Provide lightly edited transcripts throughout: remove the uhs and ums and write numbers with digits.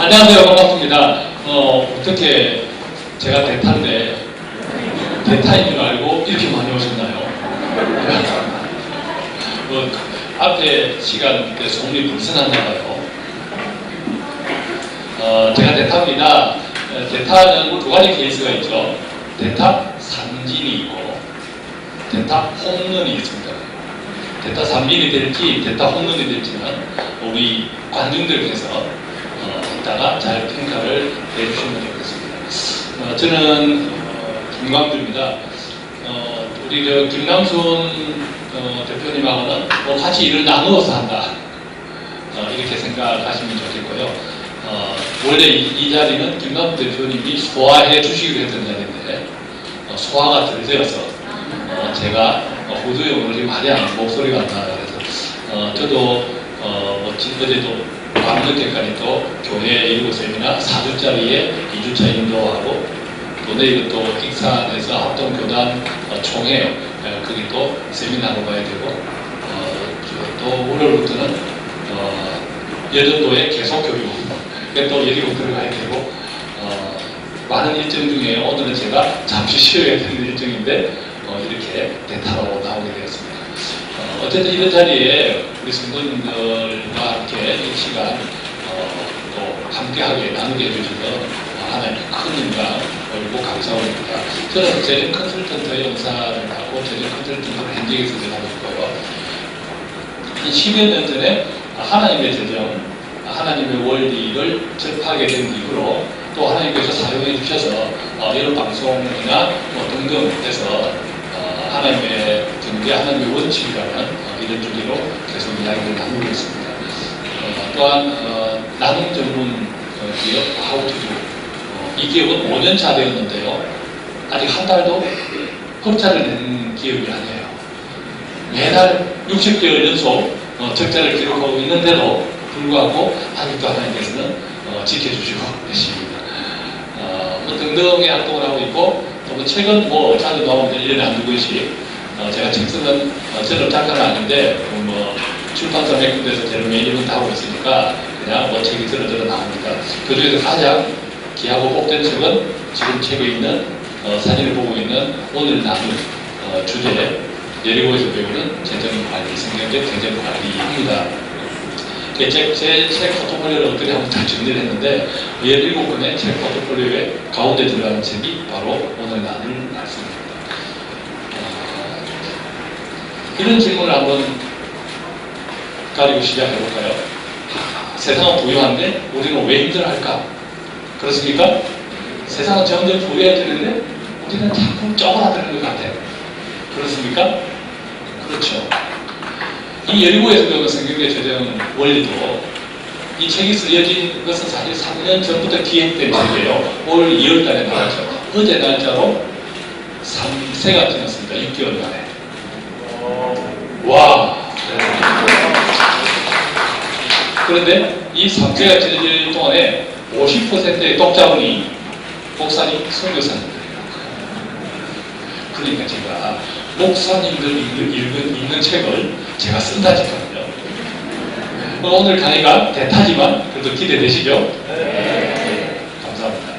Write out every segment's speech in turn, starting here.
안녕하세요. 반갑습니다. 어떻게 제가 대타인데 대타인 줄 알고 이렇게 많이 오셨나요? 앞에 시간 때 소문이 불선한가 봐요. 제가 대타입니다. 대타는 두 가지 케이스가 있죠. 대타 삼진이 있고 대타 홈런이 있습니다. 대타 삼진이 될지 대타 홈런이 될지는 우리 관중들께서 이따가 잘 평가를 해주시면 좋겠습니다. 저는 김광주입니다. 우리 김남순 대표님하고는 같이 일을 나누어서 한다, 이렇게 생각하시면 좋겠고요. 원래 이 자리는 김남순 대표님이 소화해 주시기로 했던 자리인데 소화가 덜 되어서 제가 호두용을 지금 하지 않고 목소리가 안 나요. 그래서 저도 어제도 밤늦게까지 또 교회 일부 세미나 4주짜리에 2주차 인도하고 또 내일 또 익산에서 합동교단 총회 거기 또 세미나로 가야 되고 또 월요일부터는 여전도에 계속 교육 또 여기로 들어가야 되고 많은 일정 중에 오늘은 제가 잠시 쉬어야 되는 일정인데 이렇게 대타로 나오게 되었습니다. 어쨌든 이런 자리에 우리 성도님들과 함께 이 시간 또 함께하게 나누게 해주셔서 하나님의 큰 영광 그리고 감사합니다. 저는 재정 컨설턴트 영사를 하고 재정 컨설턴트를 현직에서 하고 있고요. 한 10여 년 전에 하나님의 재정, 하나님의 원리를 접하게 된 이후로 또 하나님께서 사용해 주셔서 이런 방송이나 등등 해서 하나님의 경제, 하나님의 원칙이라는 이런 주제로 계속 이야기를 나누고 있습니다. 또한 나눔 전문 기업 하우투두, 이 기업은 5년차 되었는데요. 아직 한 달도 흑자를 낸 기업이 아니에요. 매달 60개월 연속 적자를 기록하고 있는데도 불구하고 아직도 하나님께서는 지켜주시고 계십니다. 등등의 활동을 하고 있고 또 최근 자주 나오는데 1년에 한두 번씩 제가 책 쓰는 저는 작가는 아닌데 출판사 몇 군데서 제를 매일은 다 하고 있으니까 그냥 책이 들어들어 나옵니다. 그 중에서 가장 귀하고 복된 책은 지금 책에 있는 사진을 보고 있는 오늘 나눌 주제 예리고에서 배우는 재정관리, 성경적 재정관리입니다. 제 책 포트폴리오를 어떻게 하면 다 정리를 했는데 17권의 책 포트폴리오에 가운데 들어가는 책이 바로 오늘 나눌 말씀입니다. 이런 질문을 한번 가지고 시작해볼까요? 세상은 부유한데 우리는 왜 힘들어할까? 그렇습니까? 세상은 점점 부유해지는데 우리는 자꾸 쪼그라드는 것 같아요. 그렇습니까? 그렇죠. 이 예리고에서 배우는 성경의 재정 원리도 이 책이 쓰여진 것은 사실 3년 전부터 기획된 책이에요. 올 2월달에 나왔죠. 어제 날짜로 3세가 지났습니다. 6개월 만에. 와! 그런데 이 3세가 지내질 동안에 50%의 독자분이 목사님, 선교사님들이에요. 그러니까 제가 목사님들 읽는 책을 제가 쓴다 싶거든요. 오늘 강의가 대타지만 그래도 기대되시죠? 네. 감사합니다.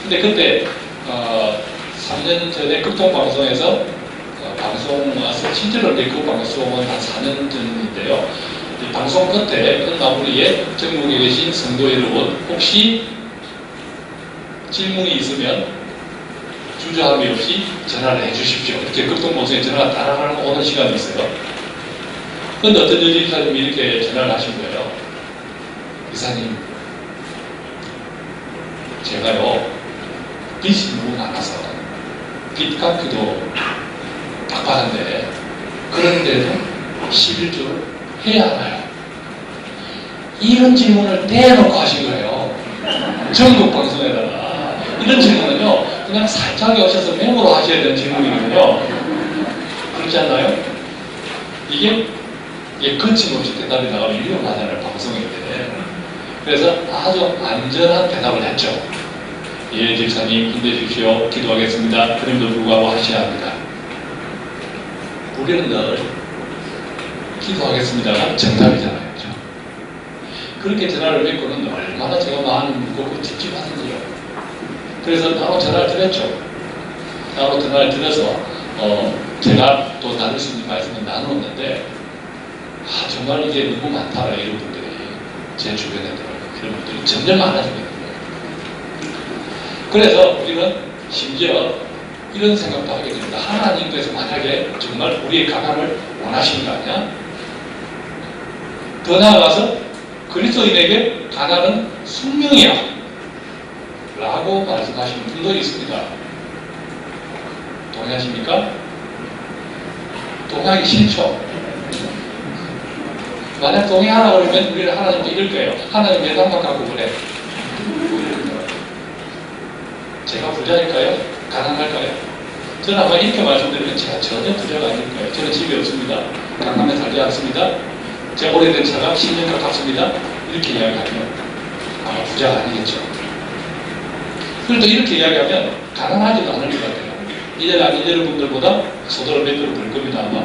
근데 그때 3년 전에 극동방송에서 방송 와서 실제로 그 방송은 한 4년 전인데요. 이 방송 끝에 끝마무리에 전국에 계신 성도 여러분 혹시 질문이 있으면 주저함이 없이 전화를 해주십시오. 이렇게 극동방송에 전화가 따라가는 오는 시간이 있어요. 그런데 어떤 여직사님이 이렇게 전화를 하신 거예요. 이사님, 제가요 빚이 너무 많아서 빚 갚기도 빡빡한데 그런데도 11조를 해야 하나요? 이런 질문을 대놓고 하신 거예요. 전국 방송에다가. 이런 질문은요 그냥 살짝이 오셔서 메모로 하셔야 되는 질문이거든요. 그렇지 않나요? 이게 거침없이 대답이 나가면 위험하잖아요, 방송인데. 그래서 아주 안전한 대답을 했죠. 예, 집사님 힘내십시오. 기도하겠습니다. 그럼에도 불구하고 하셔야 합니다. 우리는 늘 기도하겠습니다가 정답이잖아요. 그렇죠? 그렇게 전화를 맺고는 얼마나 제가 많은 묻고 찝찝하던지요. 그래서 나로 전화를 드렸죠. 나로 전화를 드려서 제가 또 나눌 수 있는 말씀을 나누었는데 정말 이게 너무 많다 이런 분들이 제 주변에 그런 분들이 점점 많아지거든요. 그래서 우리는 심지어 이런 생각도 하게 됩니다. 하나님께서 만약에 정말 우리의 가난을 원하시는 거 아니야? 더 나아가서 그리스도인에게 가난은 숙명이야 라고 말씀하시는 분도 있습니다. 동의하십니까? 동의하기 싫죠? 만약 동의하라고 그러면 우리는 하나님께 이럴 거예요. 하나님 왜 나만 갖고 그래? 제가 부자일까요? 가난할까요? 저는 아마 이렇게 말씀드리면 제가 전혀 부자가 아닐 거예요. 저는 집이 없습니다. 강남에 살지 않습니다. 제 오래된 차가 10년 가깝습니다. 이렇게 이야기하면 아마 부자가 아니겠죠. 그런데 이렇게 이야기하면 가난하지도 않을 것 같아요. 이제는 분들보다 소득을 몇 배로 벌 겁니다 아마.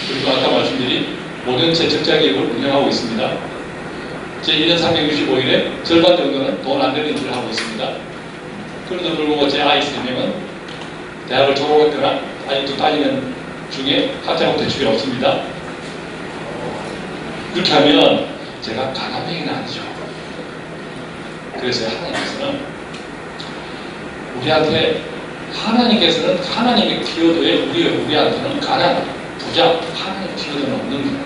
그리고 아까 말씀드린 5년째 적자기업을 운영하고 있습니다. 제 1년 365일에 절반 정도는 돈 안 되는 일을 하고 있습니다. 그런데도 불구하고 제 아이 3명은 대학을 졸업했거나 아직도 다니는 중에 학자금 대출이 없습니다. 그렇게 하면 제가 가난뱅이는 아니죠. 그래서 하나님께서는 하나님의 키워드에 우리한테는 가난, 부자, 하나님의 키워드는 없는 거예요.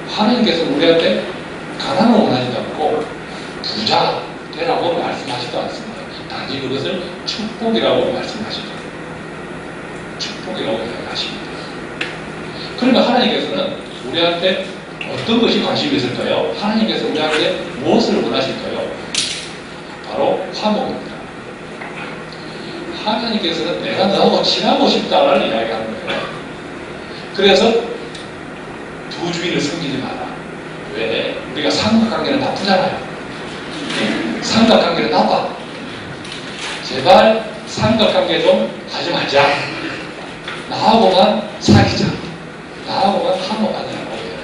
하나님께서는 우리한테 가난을 원하지도 않고 부자 되라고 말씀하지도 않습니다. 단지 그것을 축복이라고 말씀하시죠. 축복이라고 이야기하십니다. 그러면 하나님께서는 우리한테 어떤 것이 관심이 있을까요? 하나님께서 우리한테 무엇을 원하실까요? 바로 화목입니다. 하나님께서는 내가 너하고 친하고 싶다라는 이야기하는 거예요. 그래서 두 주인을 섬기지 마라. 왜? 우리가 삼각관계는 나쁘잖아요. 삼각관계는 나빠. 제발 삼각관계 좀 하지 말자. 나하고만 사귀자. 나하고만 화목하자라고 해요.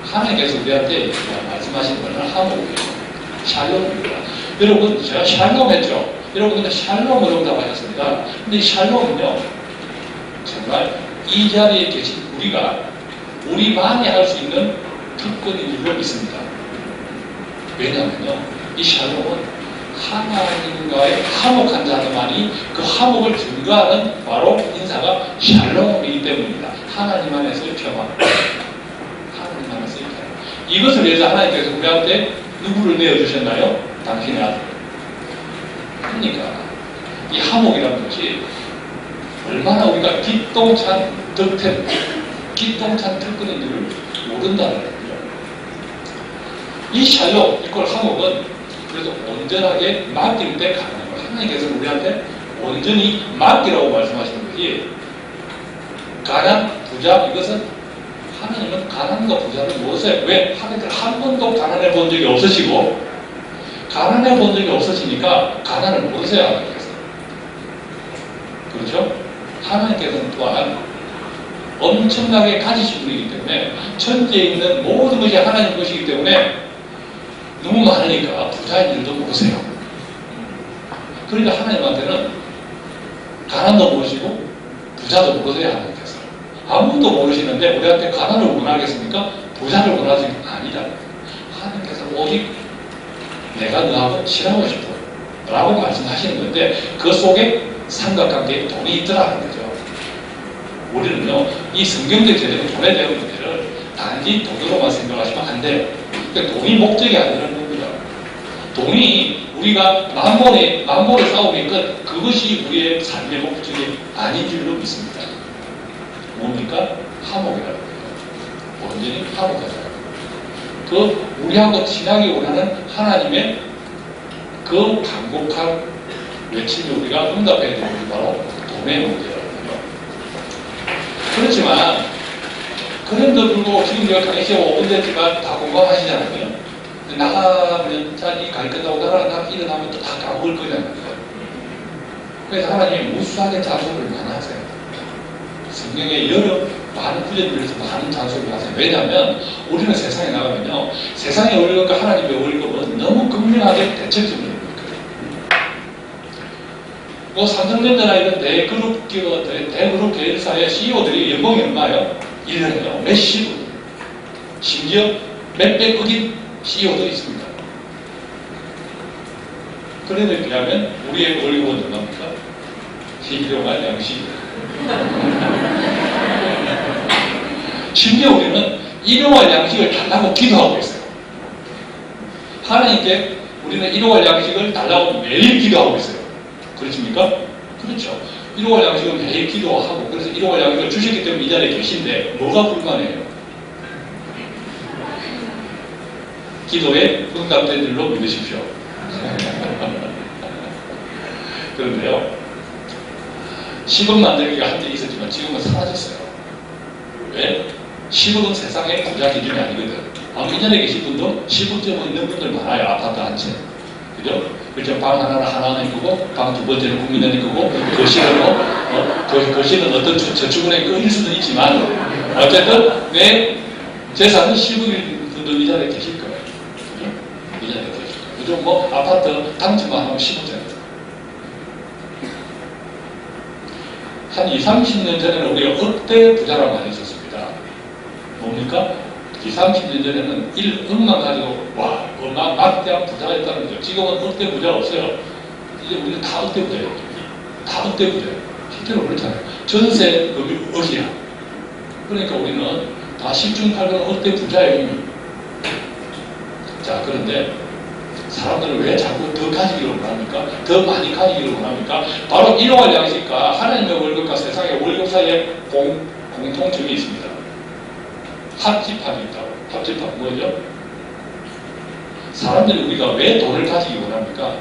하나님께서 우리한테 말씀하신 것은 화목이에요. 샬롬입니다. 여러분, 제가 샬롬 했죠? 여러분들 샬롬 어렵다고 하셨습니다. 근데 이 샬롬은요, 정말 이 자리에 계신 우리만이 할 수 있는 특권인 줄로 믿습니다. 왜냐하면요, 이 샬롬은 하나님과의 화목한 자들만이 그 화목을 증거하는 바로 인사가 샬롬이기 때문입니다. 하나님 안에서의 평화. 하나님 안에서의 평화. 이것을 위해서 하나님께서 우리한테 누구를 내어주셨나요? 당신의 아들. 그러니까 이 화목이라는 것이 얼마나 우리가 기똥찬 덕템, 기똥찬 특권인 줄을 모른다는 거예요. 이 샬롬, 이걸 화목은 그래서 온전하게 맡길 때 가능한 거예요. 하나님께서 우리한테 온전히 맡기라고 말씀하시는 것이 가난, 부자, 이것은 하나님은 가난과 부자를 무엇에 왜? 하나님은 한 번도 가난해 본 적이 없으시고 가난해 본 적이 없으시니까 가난을 무엇에 하나님께서 그렇죠? 하나님께서는 또한 엄청나게 가지신 분이기 때문에 천지에 있는 모든 것이 하나님 것이기 때문에 너무 많으니까 부자인 일도 모르세요. 그러니까 하나님한테는 가난도 모르시고 부자도 모르세요. 하나님께서 아무도 모르시는데 우리한테 가난을 원하겠습니까? 부자를 원하지 아니다. 하나님께서 오직 내가 너하고 친하고 싶어 라고 말씀하시는 건데 그 속에 삼각관계에 돈이 있더라는 거죠. 우리는요, 이 성경적 제대로 돈에 대한 문제를 단지 돈으로만 생각하시면 안 돼요. 그러니까 돈이 목적이 아니라는 겁니다. 돈이 우리가 만본의 싸움인 것, 그것이 우리의 삶의 목적이 아닌 줄로 믿습니다. 뭡니까? 화목이라는 거예요. 온전히 화목하자. 그 우리하고 친하게 원하는 하나님의 그 간곡한 외침에 우리가 응답해야 되는 것이 바로 돈의 문제라는 거예요. 그렇지만 그런데도 불구하고 지금 제가 강의시험 5분대지만 다 공감하시잖아요. 나가면 자기 강의 끝나고 나가 일어나면 또 다 까먹을 거잖아요. 그래서 하나님이 무수하게 자소를 많이 하세요. 성경에 여러 많은 구제들에서 많은 잔소리를 하세요. 왜냐하면 우리는 세상에 나가면요, 세상의 원리과 하나님의 원리는 너무 극명하게 대척적으로 있거든요. 뭐 삼성전자나 이런 대그룹 계열사의 CEO들이 연봉이 얼마예요? 1년에요. 몇십억. 심지어 몇백억인 CEO도 있습니다. 그런 데 비하면 우리의 월급은 얼마입니까? 일용할 양식이에요. 심지어 우리는 일용할 양식을 달라고 기도하고 있어요. 하나님께 우리는 일용할 양식을 달라고 매일 기도하고 있어요. 그렇습니까? 그렇죠. 일용할 양식을 매일 기도하고, 그래서 일용할 양식을 주셨기 때문에 이 자리에 계신데 뭐가 불만해요? 기도에 응답된 줄로 믿으십시오. 그런데요, 10억 만들기가 한때 있었지만 지금은 사라졌어요. 왜? 10억은 세상의 부자 기준이 아니거든. 아마 이 자리에 계신 분도 10억쯤 있는 분들 많아요. 아파트 한 채. 그죠? 그렇죠? 방 하나는 하나는 이거고, 방 두 번째는 국민은 이거고, 거실은 어떤 저축은행 거일 수도 있지만, 어쨌든 내 재산은 10억인 분도 이 자리에 계실 거예요. 그죠? 이 자리에 계실 거예요. 요즘 뭐 아파트 당첨만 하면 10억짜리. 한 20, 30년 전에는 우리가 억대 부자라고 많이 있었습니다. 뭡니까? 20, 30년 전에는 1억만 가지고 와, 막대한 부자였다는 거죠. 지금은 억대 부자 없어요. 이제 우리는 다 억대 부자예요. 다 억대 부자예요. 실제로 그렇잖아요. 전세금이 억이야. 그러니까 우리는 다 10중 8군 억대 부자예요. 자, 그런데 사람들은 왜 자꾸 더 가지기를 원합니까? 더 많이 가지기를 원합니까? 바로 일용할 양식과 하나님의 월급과 세상의 월급 사이에 공통점이 있습니다. 합집합이 있다고. 합집합 뭐죠? 사람들이 우리가 왜 돈을 가지기 원합니까?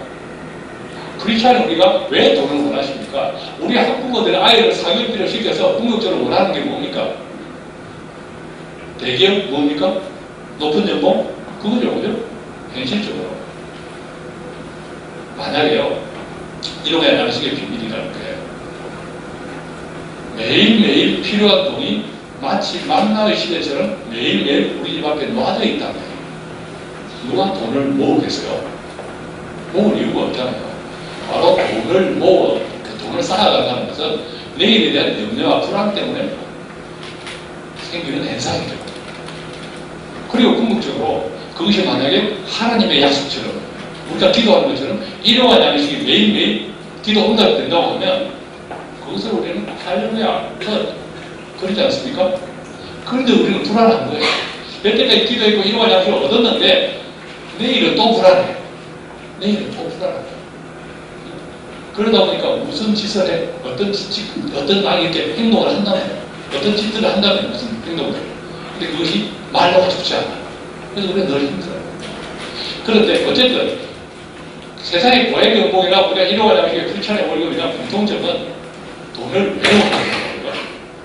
크리스찬은 우리가 왜 돈을 원하십니까? 우리 한국어들 아이를 사교육비를 시켜서 궁극적으로 원하는 게 뭡니까? 대기업 뭡니까? 높은 연봉? 그거죠, 그죠? 현실적으로. 만약에요, 일용할 양식의 비밀이라는 게 매일매일 필요한 돈이 마치 만나의 시대처럼 매일매일 우리 집 앞에 놔져 있다면 누가 돈을 모으겠어요? 모을 이유가 없잖아요. 바로 돈을 모어, 그 돈을 쌓아간다는 것은 내일에 대한 염려와 불안 때문에 생기는 현상이죠. 그리고 궁극적으로 그것이 만약에 하나님의 약속처럼 우리가 기도하는 것처럼 일용할 양식이 매일매일 기도 응답된다고 하면 그것을 우리는 할렐루야 그러지 않습니까? 그런데 우리는 불안한 거예요. 여태까지 기도했고 일용할 양식을 얻었는데 내일은 또 불안해. 내일은 또 불안하다. 그러다 보니까 무슨 짓을 해? 어떤 막 이렇게 행동을 한다면, 어떤 짓들을 한다면 무슨 행동을 해요. 근데 그것이 말로가 좋지 않아요. 그래서 우리는 늘 힘들어요. 그런데 어쨌든 세상의 고액 연봉이나 우리가 일용할 양식의 크리스찬의 월급이나 공통점은 돈을 왜 원합니까?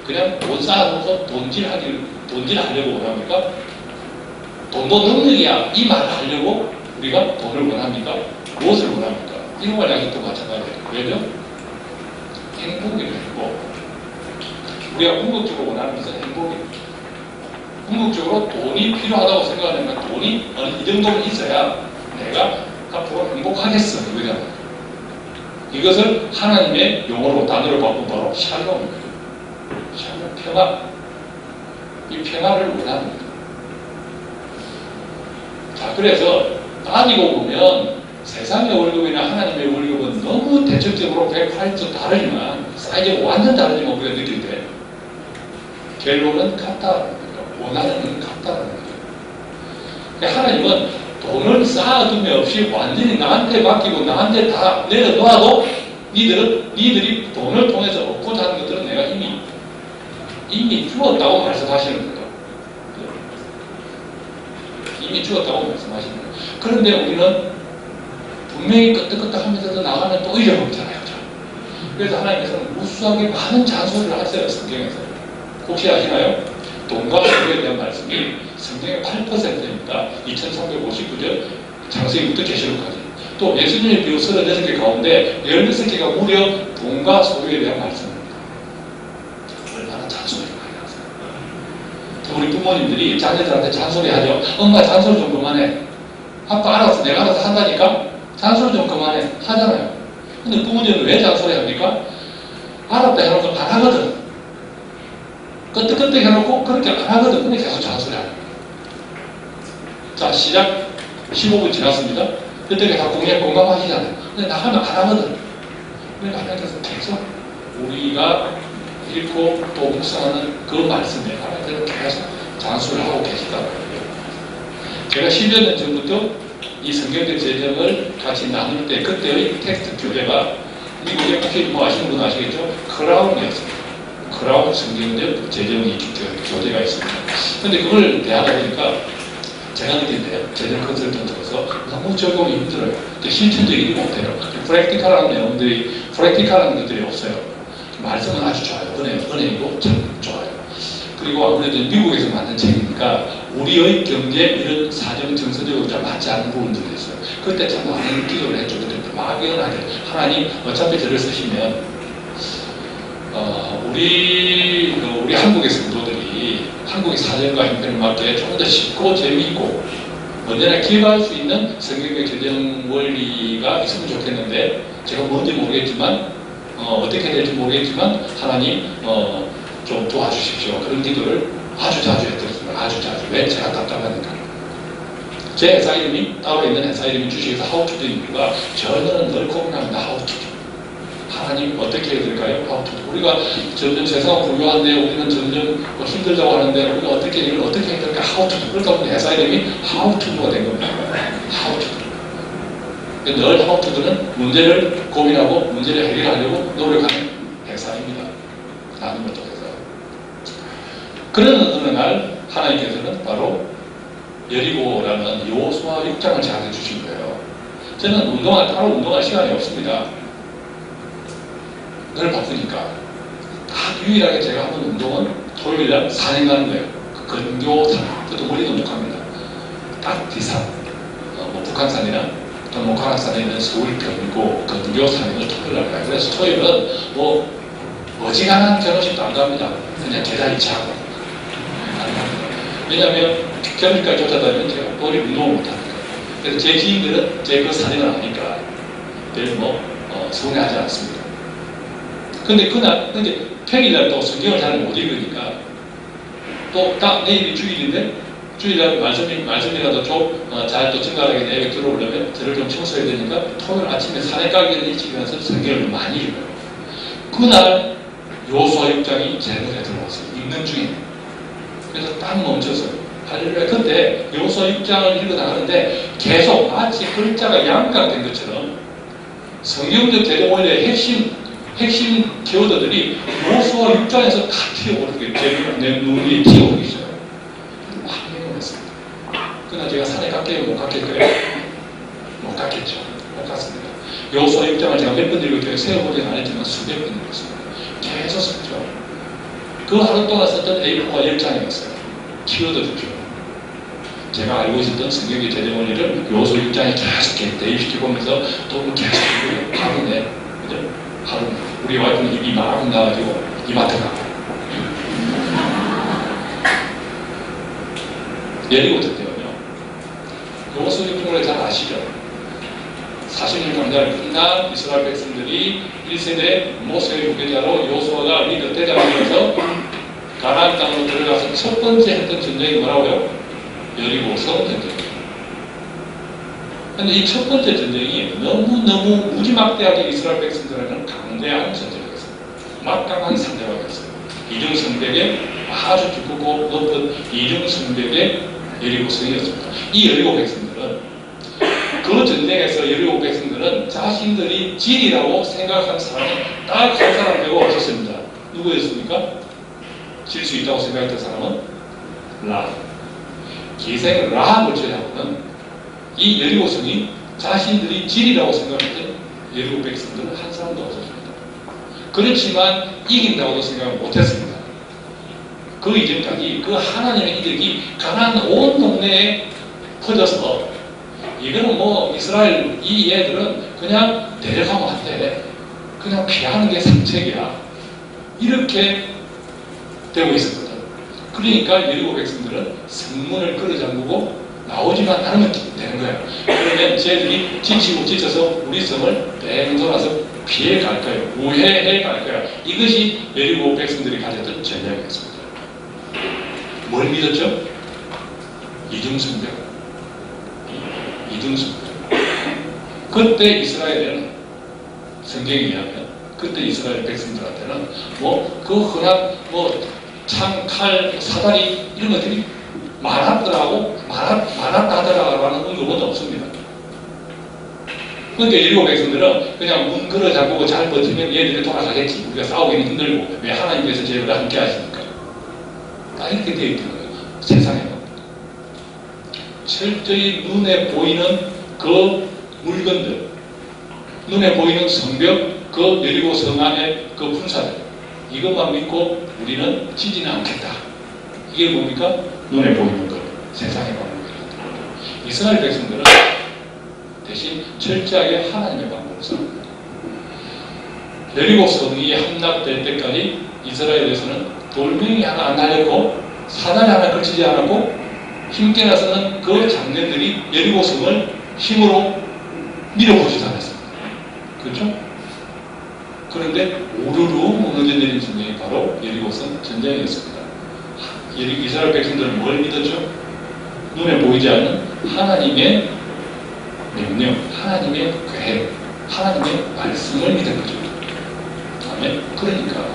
그냥 돈 쌓아놓고 돈질하려고 원합니까? 돈도 능력이야 이 말을 하려고 우리가 돈을 원합니까? 무엇을 원합니까? 일용할 양식도 마찬가지예요. 왜죠? 행복이에요. 행복. 우리가 궁극적으로 원하는 것은 행복입니다. 궁극적으로 돈이 필요하다고 생각하면 돈이 이 정도는 있어야 내가 앞으로 행복하겠어. 이것을 하나님의 용어로 단어로 바꾼 바로 샬롬입니다. 샬롬, 평화. 이 평화를 원하는 거예요. 자, 그래서 따지고 보면 세상의 월급이나 하나님의 월급은 너무 대척적으로 180도 다르지만 사이즈가 완전 다르지만 우리가 느낄 때 결론은 같다라는 거죠. 원하는 건 같다라는 거죠. 그러니까 하나님은 돈을 쌓아둠에 없이 완전히 나한테 맡기고 나한테 다 내려놓아도 니들이 돈을 통해서 얻고자 하는 것들은 내가 이미 주었다고 말씀하시는 거예요. 이미 주었다고 말씀하시는 거예요. 그런데 우리는 분명히 끄떡끄떡하면서도 나가면 또 잊어먹잖아요. 그래서 하나님께서는 무수하게 많은 잔소리를 하세요. 성경에서. 혹시 아시나요? 돈과 소유에 대한 말씀이 성경의 8%입니다. 2359절 창세기부터 계시록까지. 또 예수님의 비유 36개 가운데 16개가 무려 돈과 소유에 대한 말씀입니다. 얼마나 잔소리가 많이 나세요. 우리 부모님들이 자녀들한테 잔소리하죠. 엄마 잔소리 좀 그만해. 아빠 알았어. 내가 알아서 한다니까? 잔소리 좀 그만해. 하잖아요. 근데 부모님은 왜 잔소리 합니까? 알았다 해놓고 안 하거든. 끄떡끄떡 해놓고 그렇게 안 하거든. 근데 계속 잔소리 하는 거예요. 자, 시작 15분 지났습니다. 그때 다 공감하시잖아요. 근데 나가면 안 하거든. 그러니까 하나님께서 계속 우리가 읽고 또 묵상하는 그 말씀에 하나님께서 계속 잔소리를 하고 계시다는 거예요. 제가 10여 년 전부터 이 성경적 재정을 같이 나눌 때 그때의 텍스트 교재가 미국에 혹시 뭐 아시는 분 아시겠죠? 크라운이었습니다. 크라운 성경적 재정이 교재가 있습니다. 근데 그걸 대하다 보니까 제가 느낀데요. 재정 컨설턴트로서 너무 적용이 힘들어요. 실천적이지 못해요. 프랙티컬한 내용들이, 프랙티컬한 것들이 없어요. 말씀은 아주 좋아요. 은혜이고 참 좋아요. 그리고 아무래도 미국에서 만든 책이니까 우리의 경제 이런 사정 정서적으로 좀 맞지 않는 부분들이 있어요. 그때 참 많은 기도를 했죠. 그때 막연하게 하나님 어차피 저를 쓰시면 우리 한국의 성도들이 한국의 사정과 형편에 맞게 좀 더 쉽고 재미있고 언제나 기여할 수 있는 성경의 재정 원리가 있으면 좋겠는데 제가 뭔지 모르겠지만 어떻게 될지 모르겠지만 하나님 좀 도와주십시오. 그런 기도를 아주 자주 했더랬습니다. 아주 자주. 왜? 제가 답답하니까. 제 회사 이름이 따로 있는 회사 이름이 주식에서 하우투드 이유가 저는 늘 고민합니다. 하우투드. 하나님 어떻게 해야 될까요? 하우투드. 우리가 점점 세상은 불교한데 우리는 점점 힘들다고 하는데 우리가 이걸 어떻게 해야 될까? 하우투드. 그러다 보니 회사 이름이 하우투드가 된 겁니다. 하우투드. 늘 하우투드는 문제를 고민하고 문제를 해결하려고 노력하는 회사입니다. 라는 것도 해서. 그런 어느 날 하나님께서는 바로 여리고라는 여호수아 6장을 제안해 주신 거예요. 저는 따로 운동할 시간이 없습니다. 늘 바쁘니까. 딱 유일하게 제가 하는 운동은 토요일날 산행 가는 거예요. 근교산. 그것도 멀리도 못 갑니다. 딱 뒤산. 북한산이나 또 목화산에 있는 서울 경고 근교산을 토요일날 가요. 그래서 토요일은 어지간한 결혼식도 안 갑니다. 그냥 계단이 차고. 왜냐하면 결혼식까지 쫓아다니면 제가 머리 운동을 못합니다. 그래서 제 지인들은 제 그 사진을 아니까 별 서운해하지 않습니다. 근데 평일날 또 성경을 잘 못 읽으니까 또 딱 내일이 주일인데 주일날 말씀이라도 좀 잘 또 증가하게 내에 들어오려면 저를 좀 청소해야 되니까 토요일 아침에 산에 가기 전에 일찍 일어나서 성경을 많이 읽어요. 그날 여호수아 6장이 제 눈에 들어왔어요. 읽는 중에. 그래서 딱 멈췄어요. 할렐루야. 근데 여호수아 6장을 읽어나가는데 계속 마치 글자가 양각된 것처럼 성경적 재정 원리의 핵심 키워드들이 여호수아 6장에서 다 튀어오르게 내 눈이 튀어오르고 있어요. 막 행동했습니다. 그러나 제가 산에 갔게요? 못 갔겠어요? 못 갔겠죠. 못 갔습니다. 여호수아 6장을 제가 몇 번 읽었어요. 세어보지는 안 했지만 수백 번 읽었습니다. 계속 썼죠. 그 하루 동안 썼던 A4가 10장이었어요. 키워드죠. 제가 알고 있었던 성경의 재정 원리를 여호수아 6장에 계속 대입시키고 오면서 또 계속 하루네. 그죠? 하루. 우리 와이프는 입이 막 나가지고 이마트 가고. 예리고 때문에요. 여호수아 6장을 잘 아시죠? 40년 끝난 이스라엘 백성들이 1세대 모세의 후계자로 여호수아가 리더 대장이어서 가나안 땅으로 들어가서 첫 번째 했던 전쟁이 뭐라고요? 여리고 성 전쟁이에요. 그런데 이 첫 번째 전쟁이 너무너무 무지막대하게 이스라엘 백성들에게는 강대한 전쟁이었어요. 막강한 상대가 됐어요. 이중성벽에 아주 두껍고 높은 이중성벽의 여리고 성이었습니다. 이 여리고 백성들은 그 전쟁에서 여리고 백성들은 자신들이 진이라고 생각한 사람은 딱 한 사람 되고 없었습니다. 누구였습니까? 질 수 있다고 생각했던 사람은 라합. 기생 라합을 제외하고는 이 여리고성이 자신들이 진이라고 생각했던 여리고 백성들은 한 사람도 없었습니다. 그렇지만 이긴다고도 생각을 못했습니다. 그 이전까지 그 하나님의 이적이 가나안 온 동네에 퍼져서 이거는 이스라엘 이 애들은 그냥 데려가면 안 돼. 그냥 피하는 게 상책이야. 이렇게 되고 있었거든. 그러니까 여리고 백성들은 성문을 끌어잠그고 나오지만 않으면 되는 거예요. 그러면 쟤들이 지치고 지쳐서 우리 성을 뺑 돌아서 피해 갈 거예요. 우회해 갈 거예요. 이것이 여리고 백성들이 가졌던 전략이었습니다. 뭘 믿었죠? 이중성벽. 이중성벽. 그때 이스라엘에는 성경에 의하면 그때 이스라엘 백성들한테는 그 흔한 창, 칼, 사다리 이런 것들이 많았더라고 많았다 하더라라는 언급은 없습니다. 그러니까 여리고 백성들은 그냥 문 걸어 잠그고 잘 버티면 얘들이 돌아가겠지. 우리가 싸우기는 힘들고 왜 하나님께서 저희를 함께 하십니까? 다 이렇게 되어 있는 거예요. 세상에는 철저히 눈에 보이는 그 물건들, 눈에 보이는 성벽, 그 여리고 성 안의 그 군사들, 이것만 믿고 우리는 지지는 않겠다. 이게 뭡니까? 눈에 보이는 것, 세상의 방법이라는 거예요. 이스라엘 백성들은 대신 철저하게 하나님의 방법을 씁니다. 여리고 성이 함락될 때까지 이스라엘에서는 돌멩이 하나 안 날렸고 사다리 하나 걸치지 않았고 힘께 나서는 그 장년들이 여리고 성을 힘으로 밀어보지도 않았습니다. 그렇죠? 그런데 오르르 무너져 내린 전쟁이 바로 여리고성 전쟁이었습니다. 이스라엘 백성들은 뭘 믿었죠? 눈에 보이지 않는 하나님의 명령, 하나님의 계획, 하나님의 말씀을 믿은 거죠. 아멘. 그러니까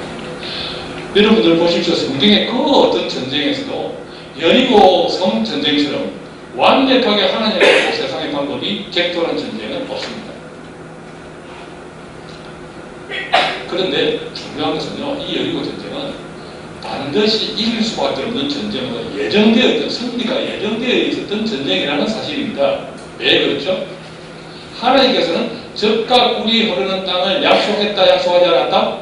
여러분들 보십시오. 성경의 그 어떤 전쟁에서도 여리고성 전쟁처럼 완벽하게 하나님의 세상의 방법이 객돌한 전쟁은 없습니다. 그런데 중요한 것은요, 이 여리고 전쟁은 반드시 이길 수밖에 없는 전쟁으로 예정되어 있던, 승리가 예정되어 있었던 전쟁이라는 사실입니다. 왜 그렇죠? 하나님께서는 젖과 꿀이 흐르는 땅을 약속했다, 약속하지 않았다?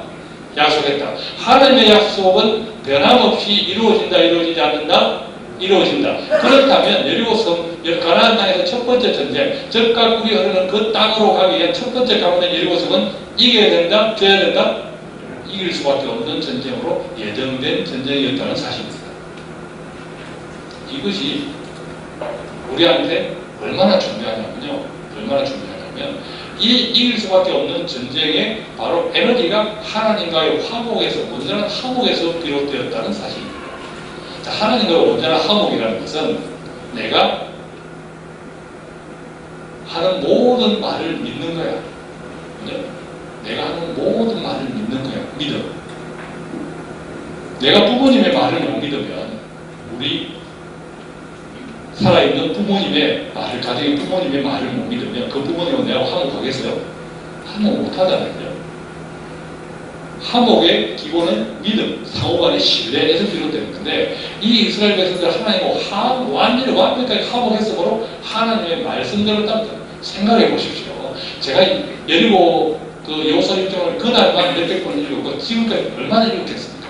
약속했다. 하나님의 약속은 변함없이 이루어진다, 이루어지지 않는다? 이루어진다. 그렇다면 여리고성, 가나안 땅에서 첫 번째 전쟁, 젖과 꿀이 흐르는 그 땅으로 가기 위한 첫 번째 가문의 여리고성은 이겨야 된다? 져야 된다? 이길 수밖에 없는 전쟁으로 예정된 전쟁이었다는 사실입니다. 이것이 우리한테 얼마나 중요하냐면요. 얼마나 중요하냐면 이 이길 수밖에 없는 전쟁의 바로 에너지가 하나님과의 화목에서, 온전한 화목에서 비롯되었다는 사실입니다. 자, 하나님과의 온전한 화목이라는 것은 내가 하는 모든 말을 믿는 거야. 네? 내가 하는 모든 말을 믿는 거야. 믿어. 내가 부모님의 말을 못 믿으면 우리 살아있는 부모님의 말을, 가정의 부모님의 말을 못 믿으면 그 부모님은 내가 화목하겠어요? 화목 못하잖아요. 화목의 기본은 믿음, 상호간의 신뢰에서 비롯되는 건데 이 이스라엘 백성들 하나님과 완전히 완벽하게 화목했으므로 하나님의 말씀대로 딱 생각해 보십시오. 제가 여리고 그 여호수아 6장을 그날만 몇백 번 읽었고 지금까지 얼마나 읽었겠습니까?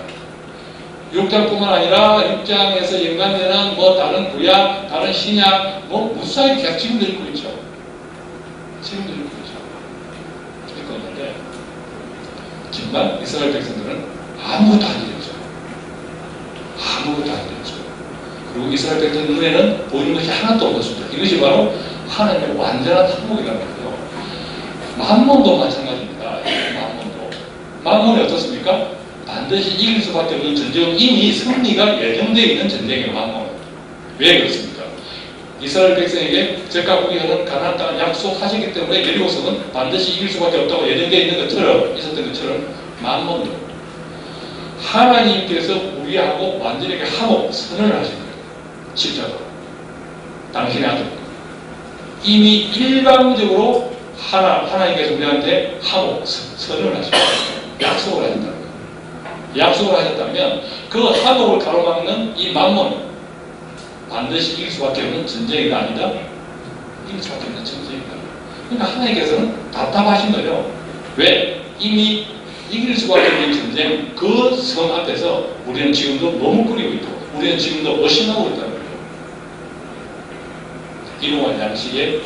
6장뿐만 아니라 6장에서 연관되는 다른 구약, 다른 신약, 무수하게 계속 지금도 읽고 있죠. 지금도 읽고 있죠. 읽고 있는데 정말 이스라엘 백성들은 아무것도 안 읽었어요. 아무것도 안 읽었어요. 그리고 이스라엘 백성들 눈에는 보이는 것이 하나도 없었습니다. 이것이 바로 하나님의 완전한 한목이라는 거예요. 만몬도 마찬가지입니다. 만몬이 어떻습니까? 반드시 이길 수밖에 없는 전쟁은 이미 승리가 예정되어 있는 전쟁이에요. 만몬은. 왜 그렇습니까? 이스라엘 백성에게 젖과 꿀이 흐르는 가나안 땅을 약속하시기 때문에 여리고성은 반드시 이길 수밖에 없다고 예정되어 있는 것처럼, 있었던 것처럼 만몬도 하나님께서 우리하고 완전하게 화목, 선언을 하신 거예요. 실제로 당신의 아들 이미 일방적으로 하나님께서 우리한테 화목, 선언을 하신 거예요. 약속을 하셨다는 거예요. 약속을 하셨다면 그 화목을 가로막는 이 만몬은 반드시 이길 수밖에 없는 전쟁이다 아니다? 이길 수밖에 없는 전쟁이다. 그러니까 하나님께서는 답답하신 거예요. 왜? 이미 이길 수밖에 없는 전쟁, 그 성 앞에서 우리는 지금도 머뭇거리고 있고 우리는 지금도 의심하고 있다는 거예요. 이노와 양식의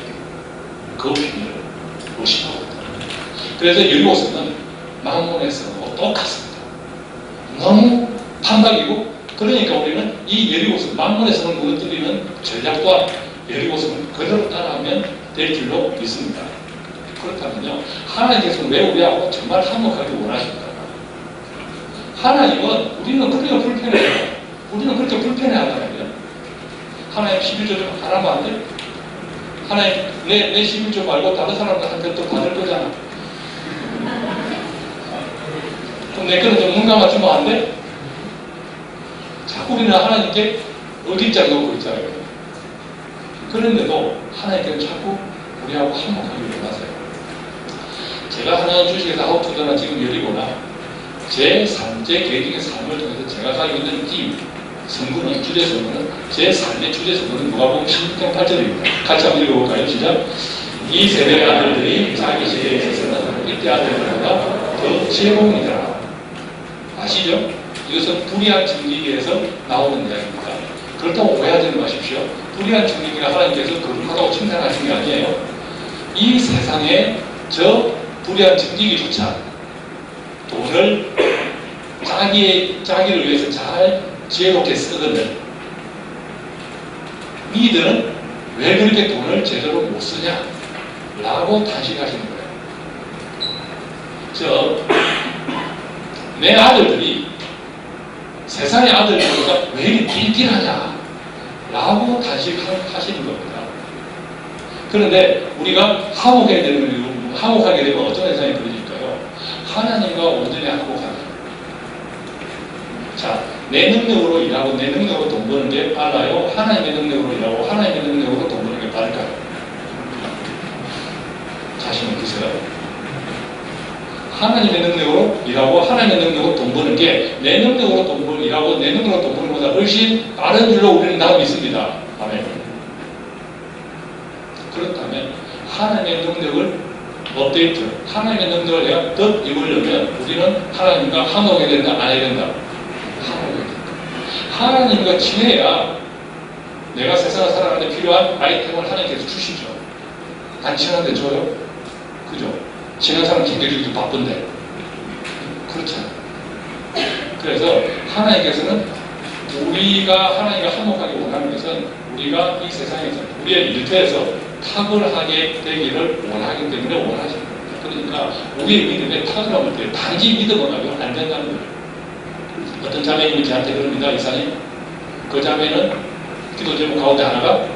그 비밀을 의심하고 있다는 거예요. 그래서 여리고성은 만몬에서 똑같습니다. 너무 판박이고 그 그러니까 우리는 이 여리고성, 만문에서는 무너뜨리는 전략과 여리고성을 그대로 따라하면 될 줄로 믿습니다. 그렇다면요, 하나님께서 왜 우리하고 정말 화목하게 원하십니까? 하나님은 우리는 그렇게 불편해요. 우리는 그렇게 불편해하잖아요. 하나님 11조 좀 하라면 안 돼? 하나님 내 11조 말고 다른 사람들한테 또 받을 거잖아. 그럼 내 거는 좀 눈 감아주면 안 돼? 자꾸 우리는 하나님께 어깃장 놓고 있잖아요. 그런데도 하나님께는 자꾸 우리하고 화목하게 원하세요. 제가 하나님 주식에서 아웃투더나 지금 열리거나 제 개인의 삶을 통해서 제가 가지고 있는 이 성구는, 주제성구는 제 삶의 주제성구는 누가복음 16장 8절입니다. 같이 한번 읽어볼까요? 시작. 이 세대의 아들들이 자기 시대에 있어서는 이때 아들들보다 더 지혜로우니라. 아시죠? 이것은 불의한 증기기에서 나오는 이야기입니다. 그렇다고 오해하지 마십시오. 불의한 증기기가 하나님께서 거룩하다고 칭찬하신 게 아니에요. 이 세상에 저 불의한 증기기조차 돈을 자기를 위해서 잘 지혜롭게 쓰거든. 니들은 왜 그렇게 돈을 제대로 못 쓰냐? 라고 탄식하시는 거예요. 내 아들들이 세상의 아들들보다 왜 이렇게 빈티하냐? 라고 탄식하시는 겁니다. 그런데 우리가 화목하게 되면 어떤 현상이 벌어질까요? 하나님과 온전히 화목하다. 자, 내 능력으로 일하고 내 능력으로 돈 버는 게 빨라요? 하나님의 능력으로 일하고 하나님의 능력으로 돈 버는 게 빠를까요? 자신 있으세요? 하나님의 능력으로 일하고 하나님의 능력으로 돈 버는 게 내 능력으로 일하고 내 능력으로 돈 버는 것보다 훨씬 빠른 줄로 우리는 다 믿습니다. 아멘. 그렇다면 하나님의 능력을 업데이트, 하나님의 능력을 내가 더 입으려면 우리는 하나님과 화목해야 된다, 안 해야 된다? 화목해야 된다. 하나님과 친해야 내가 세상을 살아가는데 필요한 아이템을 하나님께서 주시죠. 안 친한데 줘요? 그죠? 친한 사람 챙겨주기도 바쁜데. 그렇잖아요. 그래서 하나님께서는 우리가 하나님과 화목하게 원하는 것은 우리가 이 세상에서 우리의 일터에서 탁월하게 되기를 원하기 때문에 원하시는 겁니다. 그러니까 우리의 믿음에 탁월함을 때 단지 믿음만 가지고 안 된다는 거예요. 어떤 자매님이 저한테 그럽니다. 이사님, 그 자매는 기도 제목 가운데 하나가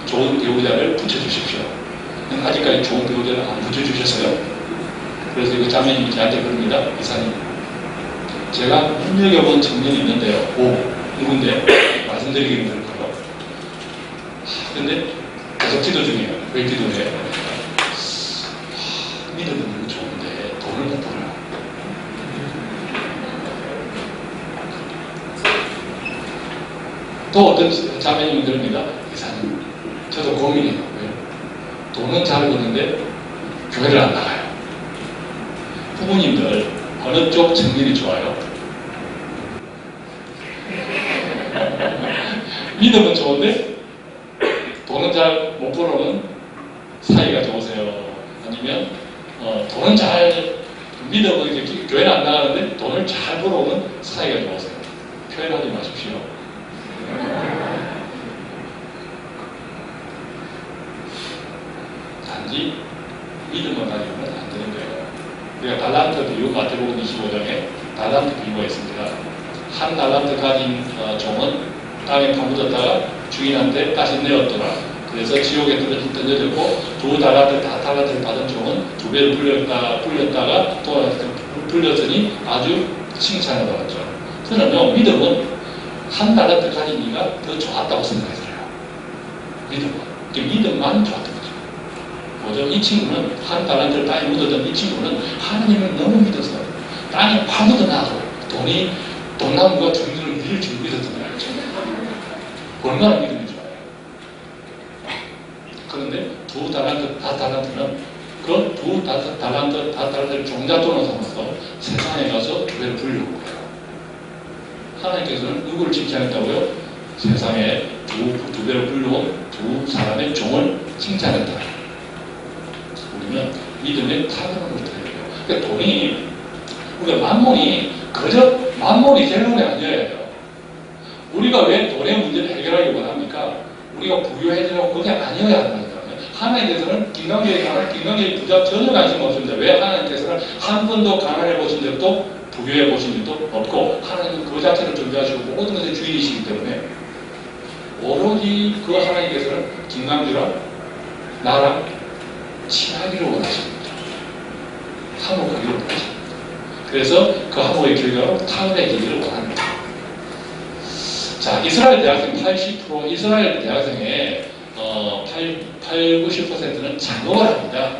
좋은 배우자를 붙여주십시오. 아직까지 좋은 배우자를 안 붙여주셨어요. 그래서 그 자매님이 저한테 그럽니다. 이사님, 제가 눈여겨본 청년이 있는데요. 누군데? 말씀드리기 힘들고요. 근데 계속 기도 중이에요. 왜 기도해요? 믿음은 너무 좋은데 돈을 못 벌어요. 또 어떤 자매님이 그럽니다. 이사님, 저도 고민해요. 왜요? 돈은 잘 버는데 교회를 안 나가요. 부모님들 어느 쪽 청년이 좋아요? 믿음은 좋은데 돈은 잘 못 벌어오는 사이가 좋으세요? 아니면 돈은 잘 믿음은 이렇게 교회는 안 나가는데 돈을 잘 벌어오는 사이가 좋으세요? 표현하지 마십시오. 단지 믿음만 가지고는 안 되는 거예요. 우리가 달란트 비유, 마태복음 25장에 달란트 비유가 있습니다. 한 달란트 가진 종은 땅에 파묻었다가 주인한테 다시 내었더라. 그래서 지옥에 던져졌고, 두 달란트를 받은 종은 두 배로 불렸다가 또 불렸으니 아주 칭찬을 받았죠. 그러면 믿음은 한 달란트 가진 이가 더 좋았다고 생각했어요. 믿음은. 믿음만 좋았던 거죠. 뭐죠? 이 친구는 한 달란트를 땅에 묻었던 이 친구는 하나님을 너무 믿어서 땅에 파묻어놔도 돈나무가 종류를 밀을 줄 믿었던 거예요. 얼마나 믿음이 좋아요. 그런데 두 달란트는 그 두 달란트를 종잣돈을 삼아서 세상에 가서 교회를 불려온 거예요. 하나님께서는 누구를 칭찬했다고요? 세상에 두 배를 불려온 두 사람의 종을 칭찬했다. 우리는 믿음의 탁월함을 드려야 돼요. 그러니까 돈이, 우리가 만몬이 그저 만몬이 되는 게 아니에요. 우리가 왜 돈의 문제를 해결하기 원합니까? 우리가 부유해지려고 그게 아니어야 한다는 거예요. 하나님께서는 김광계의 부자 전혀 관심 없습니다. 왜? 하나님께서는 한 번도 가난해 보신 적도 부유해 보신 적도 없고 하나님은 그 자체를 존재하시고 모든 것의 주인이시기 때문에 오로지 그 하나님께서는 김광규랑 나랑 친하기를 원하십니다. 화목하기를 원하십니다. 그래서 그 화목의 결과로 타협해지기를 원합니다. 자, 이스라엘 대학생 80%, 이스라엘 대학생의 90%는 작업을 합니다.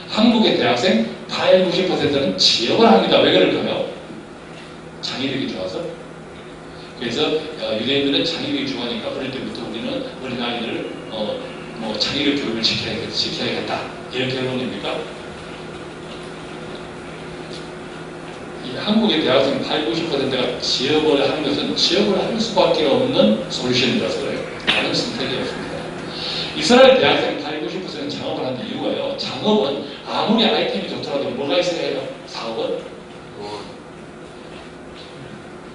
한국의 대학생 90%는 취업을 합니다. 왜 그럴까요? 창의력이 좋아서. 그래서 유대인들은 창의력이 좋아하니까 어릴 때부터 우리는 어린아이들을 창의력 교육을 시켜야겠다. 이런 결론입니까? 한국의 대학생 90%가 취업을 하는 것은 취업을 할 수밖에 없는 솔루션이라서 그래요. 다른 선택이 없습니다. 이스라엘 대학생 90%는 창업을 하는 이유가요. 창업은 아무리 아이템이 좋더라도 뭐가 있어야 해요? 사업은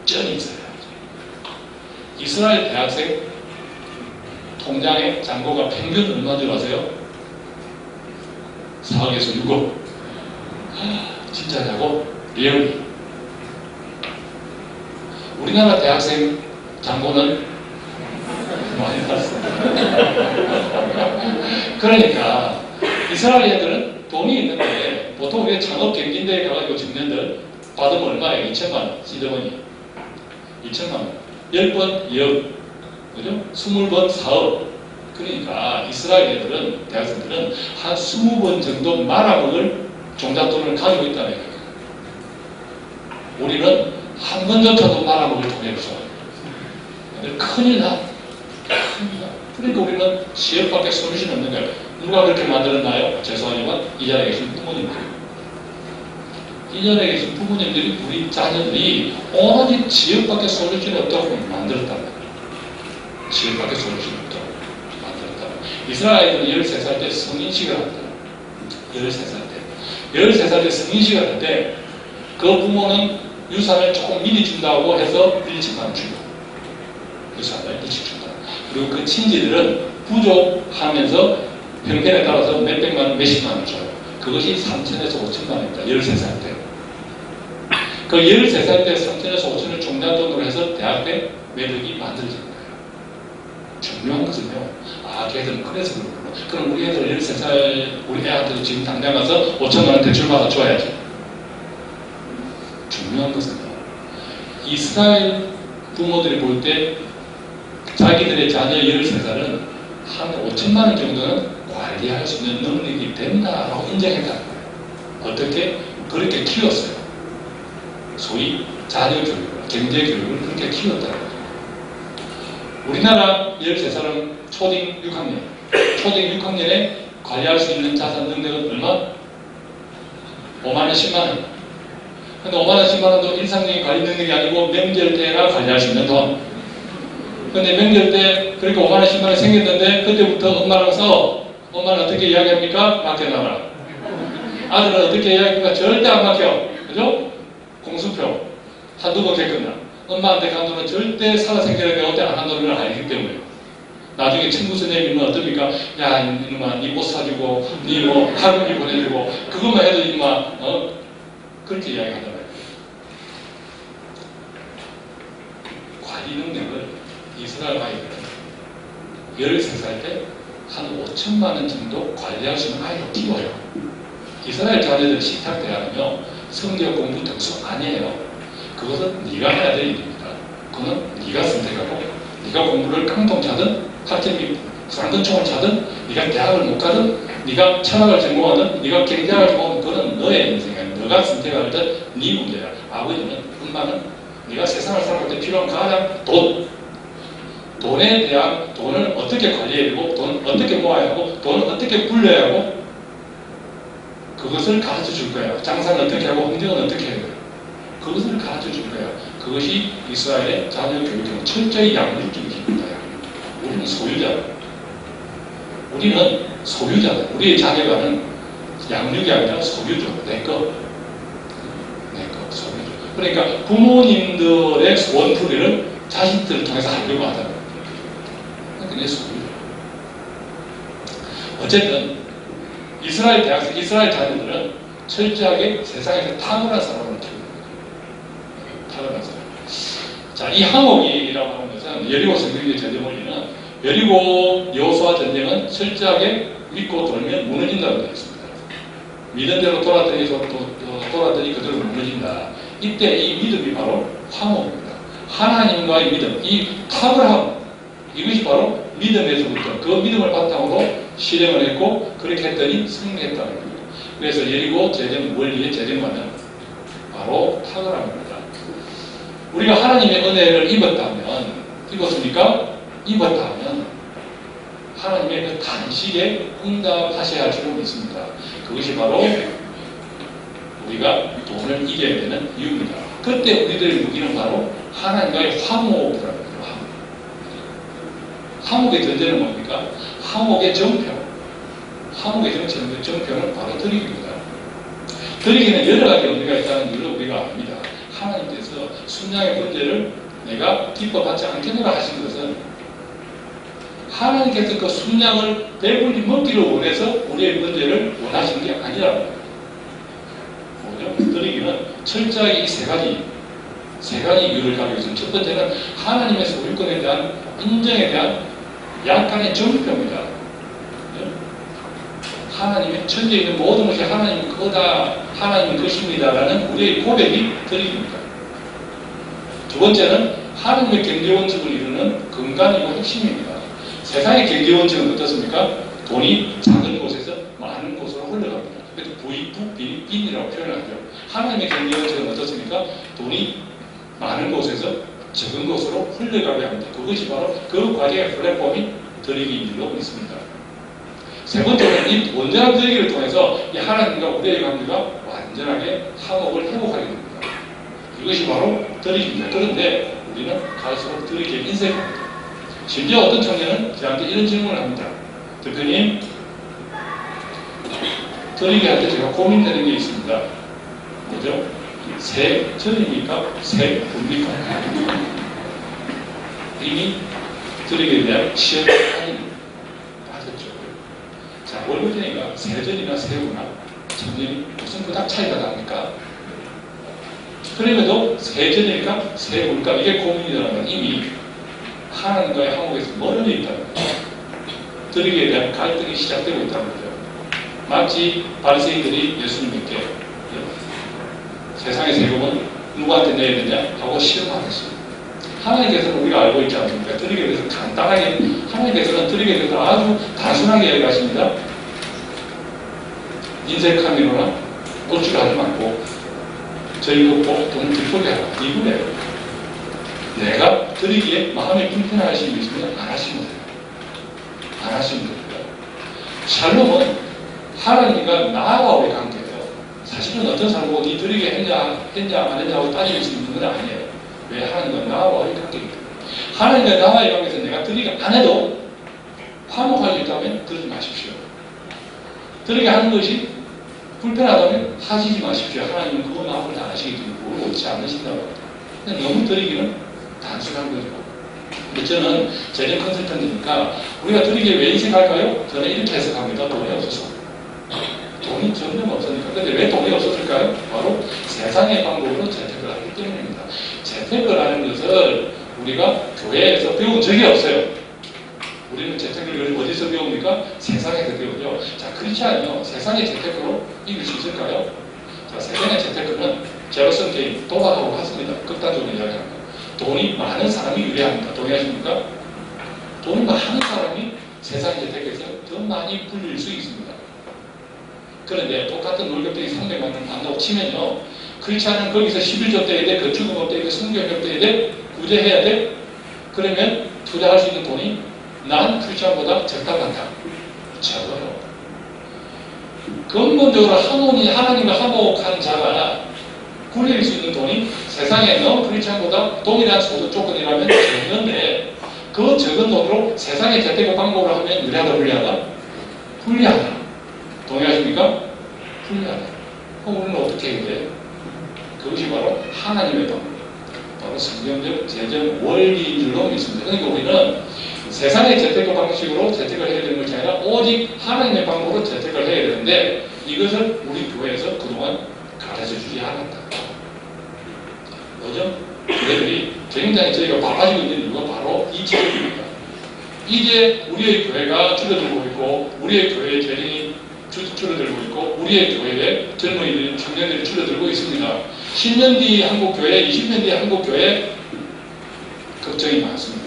쩐이 있어야 해요. 이스라엘 대학생 통장의 잔고가 평균 얼마 줄 아세요? 4억에서 6억. 진짜냐고? 리얼리. 우리나라 대학생 잔고는 많이 났습니다. 그러니까 이스라엘 애들은 돈이 있는데 보통 우리가 창업 경진대회 가가지고 청년들 받으면 얼마예요? 2천만 원. 시드머니 2천만 원. 10번 2억. 그죠? 20번 4억. 그러니까 이스라엘 애들은 대학생들은 한 20번 정도 말아먹을 종잣돈을 가지고 있다는 거예요. 우리는 한 번조차도 말아먹을 돈이 없어. 큰일 나. 그러니까 우리는 지역밖에 솔루션이 없는 거예요. 누가 그렇게 만들었나요? 죄송하지만 이 자리에 계신 부모님들. 이 자리에 계신 부모님들이 우리 자녀들이 오로지 지역밖에 솔루션이 없다고 만들었단 말이에요. 지역밖에 솔루션이 없다고 만들었다. 이스라엘은 13살 때 성인식을 합니다. 13살 때. 13살 때 성인식을 하는데 그 부모는 유산을 조금 미리 준다고 해서 일찍만 주고 유산을 일찍 준다. 그리고 그 친지들은 부족하면서 형편에 따라서 몇백만 원, 몇십만 원 줘요. 그것이 3천에서 5천만 원입니다. 13살 때. 그 13살 때 3천에서 5천을 종잣돈으로 해서 대학 때 매력이 만들어진 거예요. 중요한 것은요. 걔들은 그래서 그렇구나. 그럼 우리 애들 13살, 우리 애한테도 지금 당장 가서 5천만 원 대출 받아 줘야지. 중요한 것은요. 이스라엘 부모들이 볼 때 자기들의 자녀 13살은 한 5천만 원 정도는 관리할 수 있는 능력이 된다라고 인정했다는 거예요. 어떻게? 그렇게 키웠어요. 소위 자녀 교육을, 경제 교육을 그렇게 키웠다는 거예요. 우리나라 13살은 초등 6학년, 초등 6학년에 관리할 수 있는 자산 능력은 얼마? 5만원, 10만원. 근데 5만원, 10만원도 일상적인 관리 능력이 아니고 명절 때나 관리할 수 있는 돈. 근데 명절 때 그렇게 5만원, 10만원 생겼는데 그때부터 엄마랑 싸워. 엄마는 어떻게 이야기합니까? 맡겨놔라. 아들은 어떻게 이야기합니까? 절대 안 맡겨. 그죠? 공수표. 한두 번 겪었나. 엄마한테 간 돈은 절대 살아생전에 배울 때안 한 돈을 알기 때문에. 나중에 친구 선생님은 어떻습니까? 야, 이놈아, 니 옷 사주고, 니 학원비 보내주고, 그것만 해도 이놈아, 그렇게 이야기한단 말이에요. 관리 능력을 이스라엘 아이들은 13살 때 한 5천만 원 정도 관리할 수 있는 아이를 키워요. 이스라엘 자녀들 식탁 대학은요, 성경 공부 등수 아니에요. 그것은 네가 해야 될 일입니다. 그거는 네가 선택하고, 네가 공부를 깡통 차든, 학점이 쌍권총을 차든, 네가 대학을 못 가든, 네가 철학을 전공하든, 네가 경제학을 전공하든, 그건 너의 인생이야. 너가 선택할 때 네 문제야. 아버지는, 엄마는 네가 세상을 살아갈 때 필요한 가장 돈에 대한 돈을 어떻게 관리해야 되고, 돈을 어떻게 모아야 하고, 돈을 어떻게 굴려야 하고, 그것을 가르쳐 줄 거야. 장사는 어떻게 하고, 흥정은 어떻게 해야 돼. 그것을 가르쳐 줄 거야. 그것이 이스라엘의 자녀 교육은 철저히 양육적입니다. 우리는 소유자. 우리는 소유자. 우리의 자녀가는 양육이 아니라 소유죠. 내 거, 소유죠. 그러니까 부모님들의 원풀이를 자신들을 통해서 하려고 하잖아요. 그게 소유예요. 어쨌든 이스라엘 대학생, 이스라엘 자녀들은 철저하게 세상에서 탁월한 사람을 키웁니다. 탁월한 사람. 자, 이 항옥이라고 하는 것은 여리고 성경의 전쟁 원리는 여리고 여호수아 전쟁은 철저하게 믿고 돌면 무너진다고 되어 있습니다. 믿은 대로 돌았더니 돌았더니 그대로 무너진다. 이때 이 믿음이 바로 항옥입니다. 하나님과의 믿음, 이 탁월함, 이것이 바로 믿음에서부터 그 믿음을 바탕으로 실행을 했고 그렇게 했더니 승리했다는 겁니다. 그래서 여리고 재정 원리의 재정관은 바로 탁월함입니다. 우리가 하나님의 은혜를 입었다면, 입었습니까? 입었다면 하나님의 그 단식에 응답하셔야 할 줄로 믿습니다. 그것이 바로 우리가 돈을 이겨야 되는 이유입니다. 그때 우리들의 무기는 바로 하나님과의 화목이라고 합니다. 화목의 전제는 뭡니까? 화목의 정평. 화목의 정평은 바로 드리기입니다. 드리기는 여러 가지 의미가 있다는 것을 우리가 압니다. 하나님께서 순양의 번제를 내가 기뻐받지 않겠노라 하신 것은 하나님께서 그 순양을 배불리 먹기를 원해서 우리의 번제를 원하시는 게 아니라고 합니다. 드리기는 철저하게 이 세 가지 이유를 가지고 있습니다. 첫 번째는 하나님의 소유권에 대한 인정에 대한 약간의 정평입니다. 하나님의 천지에 있는 모든 것이 하나님 거다, 하나님 것입니다라는 우리의 고백이 드리기입니다. 두 번째는 하나님의 경제원칙을 이루는 근간이고 핵심입니다. 세상의 경제원칙은 어떻습니까? 돈이 작은 곳에서 많은 곳으로 흘러갑니다. 그래서 부익부빈이라고 표현하죠. 하나님의 경제원칙은 어떻습니까? 돈이 많은 곳에서 적은 곳으로 흘러가게 합니다. 그것이 바로 그 과정의 플랫폼이 드리기인 줄로 믿습니다. 세 번째는 이 온전한 드리기를 통해서 이 하나님과 우리의 관계가 완전하게 화목을 회복하게 됩니다. 이것이 바로 드리기입니다. 그런데 우리는 갈수록 드리기에 인색합니다. 심지어 어떤 청년은 저한테 이런 질문을 합니다. 대표님, 드리기 할 때 제가 고민되는 게 있습니다. 뭐죠? 새 전입니까? 새 후입니까? 이미 드리기에 대한 시험이 빠졌죠. 자, 월급이니까 세전이나 세후나 전이 무슨 그닥 차이가 납니까? 그럼에도 세전일까 세후일까 이게 고민이라는 건 이미 하나님과의 항목에서 멀어져 있다는 거죠. 드리기에 대한 갈등이 시작되고 있다는 거죠. 마치 바리새인들이 예수님께 세상의 세금은 누구한테 내야 되냐 하고 시험하셨습니다. 하나님께서는 우리가 알고 있지 않습니까? 드리기에 대해서 간단하게, 하나님께서는 드리기에 대해서 아주 단순하게 이야기하십니다. 인색함이로나 꼴찌를 하지 말고 즐겁고 돈을 기쁘게 하라. 이거예요. 내가 드리기에 마음이 불편하신 게 있으면 안 하시면 돼요. 안 하시면 됩니다. 샬롬은 하나님과 나와의 관계예요. 사실은 어떤 사람은 니 드리게 했냐 안 했냐고 따질 수 있는 건 아니에요. 왜? 하나님과 나와의 관계입니다. 하나님과 나와의 관계에서 내가 드리게 안 해도 화목할 수 있다면 드리지 마십시오. 드리게 하는 것이 불편하다면 하시지 마십시오. 하나님은 그거 마음을 다 아시기 때문에 그걸 옳지 않으신다고 합니다. 근데 너무 드리기는 단순한 거죠. 근데 저는 재정 컨설턴트니까 우리가 드리기에 왜 인색할까요? 저는 이렇게 해석합니다. 돈이 없어서. 돈이 전혀 없으니까. 근데 왜 돈이 없었을까요? 바로 세상의 방법으로 재택을 하기 때문입니다. 재택을 하는 것을 우리가 교회에서 배운 적이 없어요. 우리는 재테크를 어디서 배웁니까? 세상에서 배우죠. 자, 그렇지 않아요. 세상의 재테크로 이길 수 있을까요? 자, 세상의 재테크는 제로섬 게임, 도박하고 같습니다. 극단적으로 이야기합니다. 돈이 많은 사람이 유리합니다. 동의하십니까? 돈이 많은 사람이 세상의 재테크에서 더 많이 불릴 수 있습니다. 그런데 똑같은 월급들이 300만 원 한다고 치면요. 그렇지 않으면 거기서 11조 떼야 돼, 건축업업 떼야 돼, 성교육업 떼야 돼, 구제해야 돼. 그러면 투자할 수 있는 돈이 난 크리스천보다 적당하다. 적어요. 근본적으로 하나님과 화목한 자가 굴릴 수 있는 돈이 세상에 너무 크리스천보다 동일한 소득 조건이라면 적는데 그 적은 돈으로 세상의 재테크 방법으로 하면 유리하다 불리하다? 불리하다. 동의하십니까? 불리하다. 그럼 우리는 어떻게 해야 돼? 그것이 바로 하나님의 돈. 바로 성경적 재정 원리인 줄로 믿습니다. 그러니까 우리는 세상의 재테크 방식으로 재테크를 해야 되는 것이 아니라 오직 하나님의 방법으로 재테크를 해야 되는데 이것을 우리 교회에서 그동안 가르쳐주지 않았다. 요즘 교회들이 굉장히 저희가 바빠지고 있는 이유가 바로 이 지점입니다. 이제 우리의 교회가 줄어들고 있고 우리의 교회의 재능이 줄어들고 있고 우리의 교회의 젊은이들, 청년들이 줄어들고 있습니다. 10년 뒤 한국교회, 20년 뒤 한국교회 걱정이 많습니다.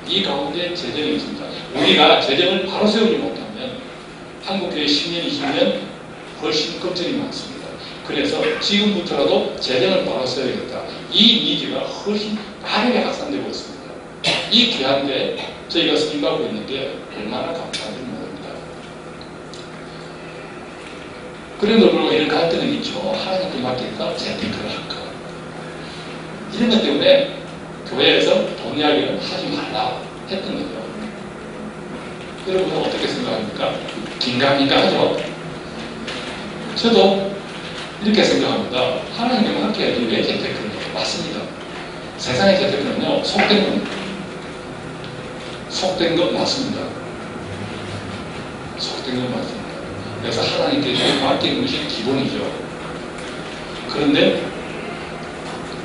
이 가운데 재정이 있습니다. 우리가 재정을 바로 세우지 못하면 한국교회 10년, 20년 훨씬 걱정이 많습니다. 그래서 지금부터라도 재정을 바로 세워야겠다. 이 니즈가 훨씬 빠르게 확산되고 있습니다. 이 귀한데 저희가 쓰임받고 있는 게 얼마나 감사한지 모릅니다. 그래도 불구하고 이런 갈등은 있죠. 하나님께 맡기니까 재테크를 할까. 이런 것 때문에 교회에서 돈 이야기를 하지 말라 했던 거죠. 여러분은 어떻게 생각합니까? 긴가민가 하죠? 저도 이렇게 생각합니다. 하나님께 맡겨야지 왜 재테크를 해요? 맞습니다. 세상의 재테크는요, 속된 겁니다. 속된 것 맞습니다. 속된 것 맞습니다. 그래서 하나님께 맡기는 것이 기본이죠. 그런데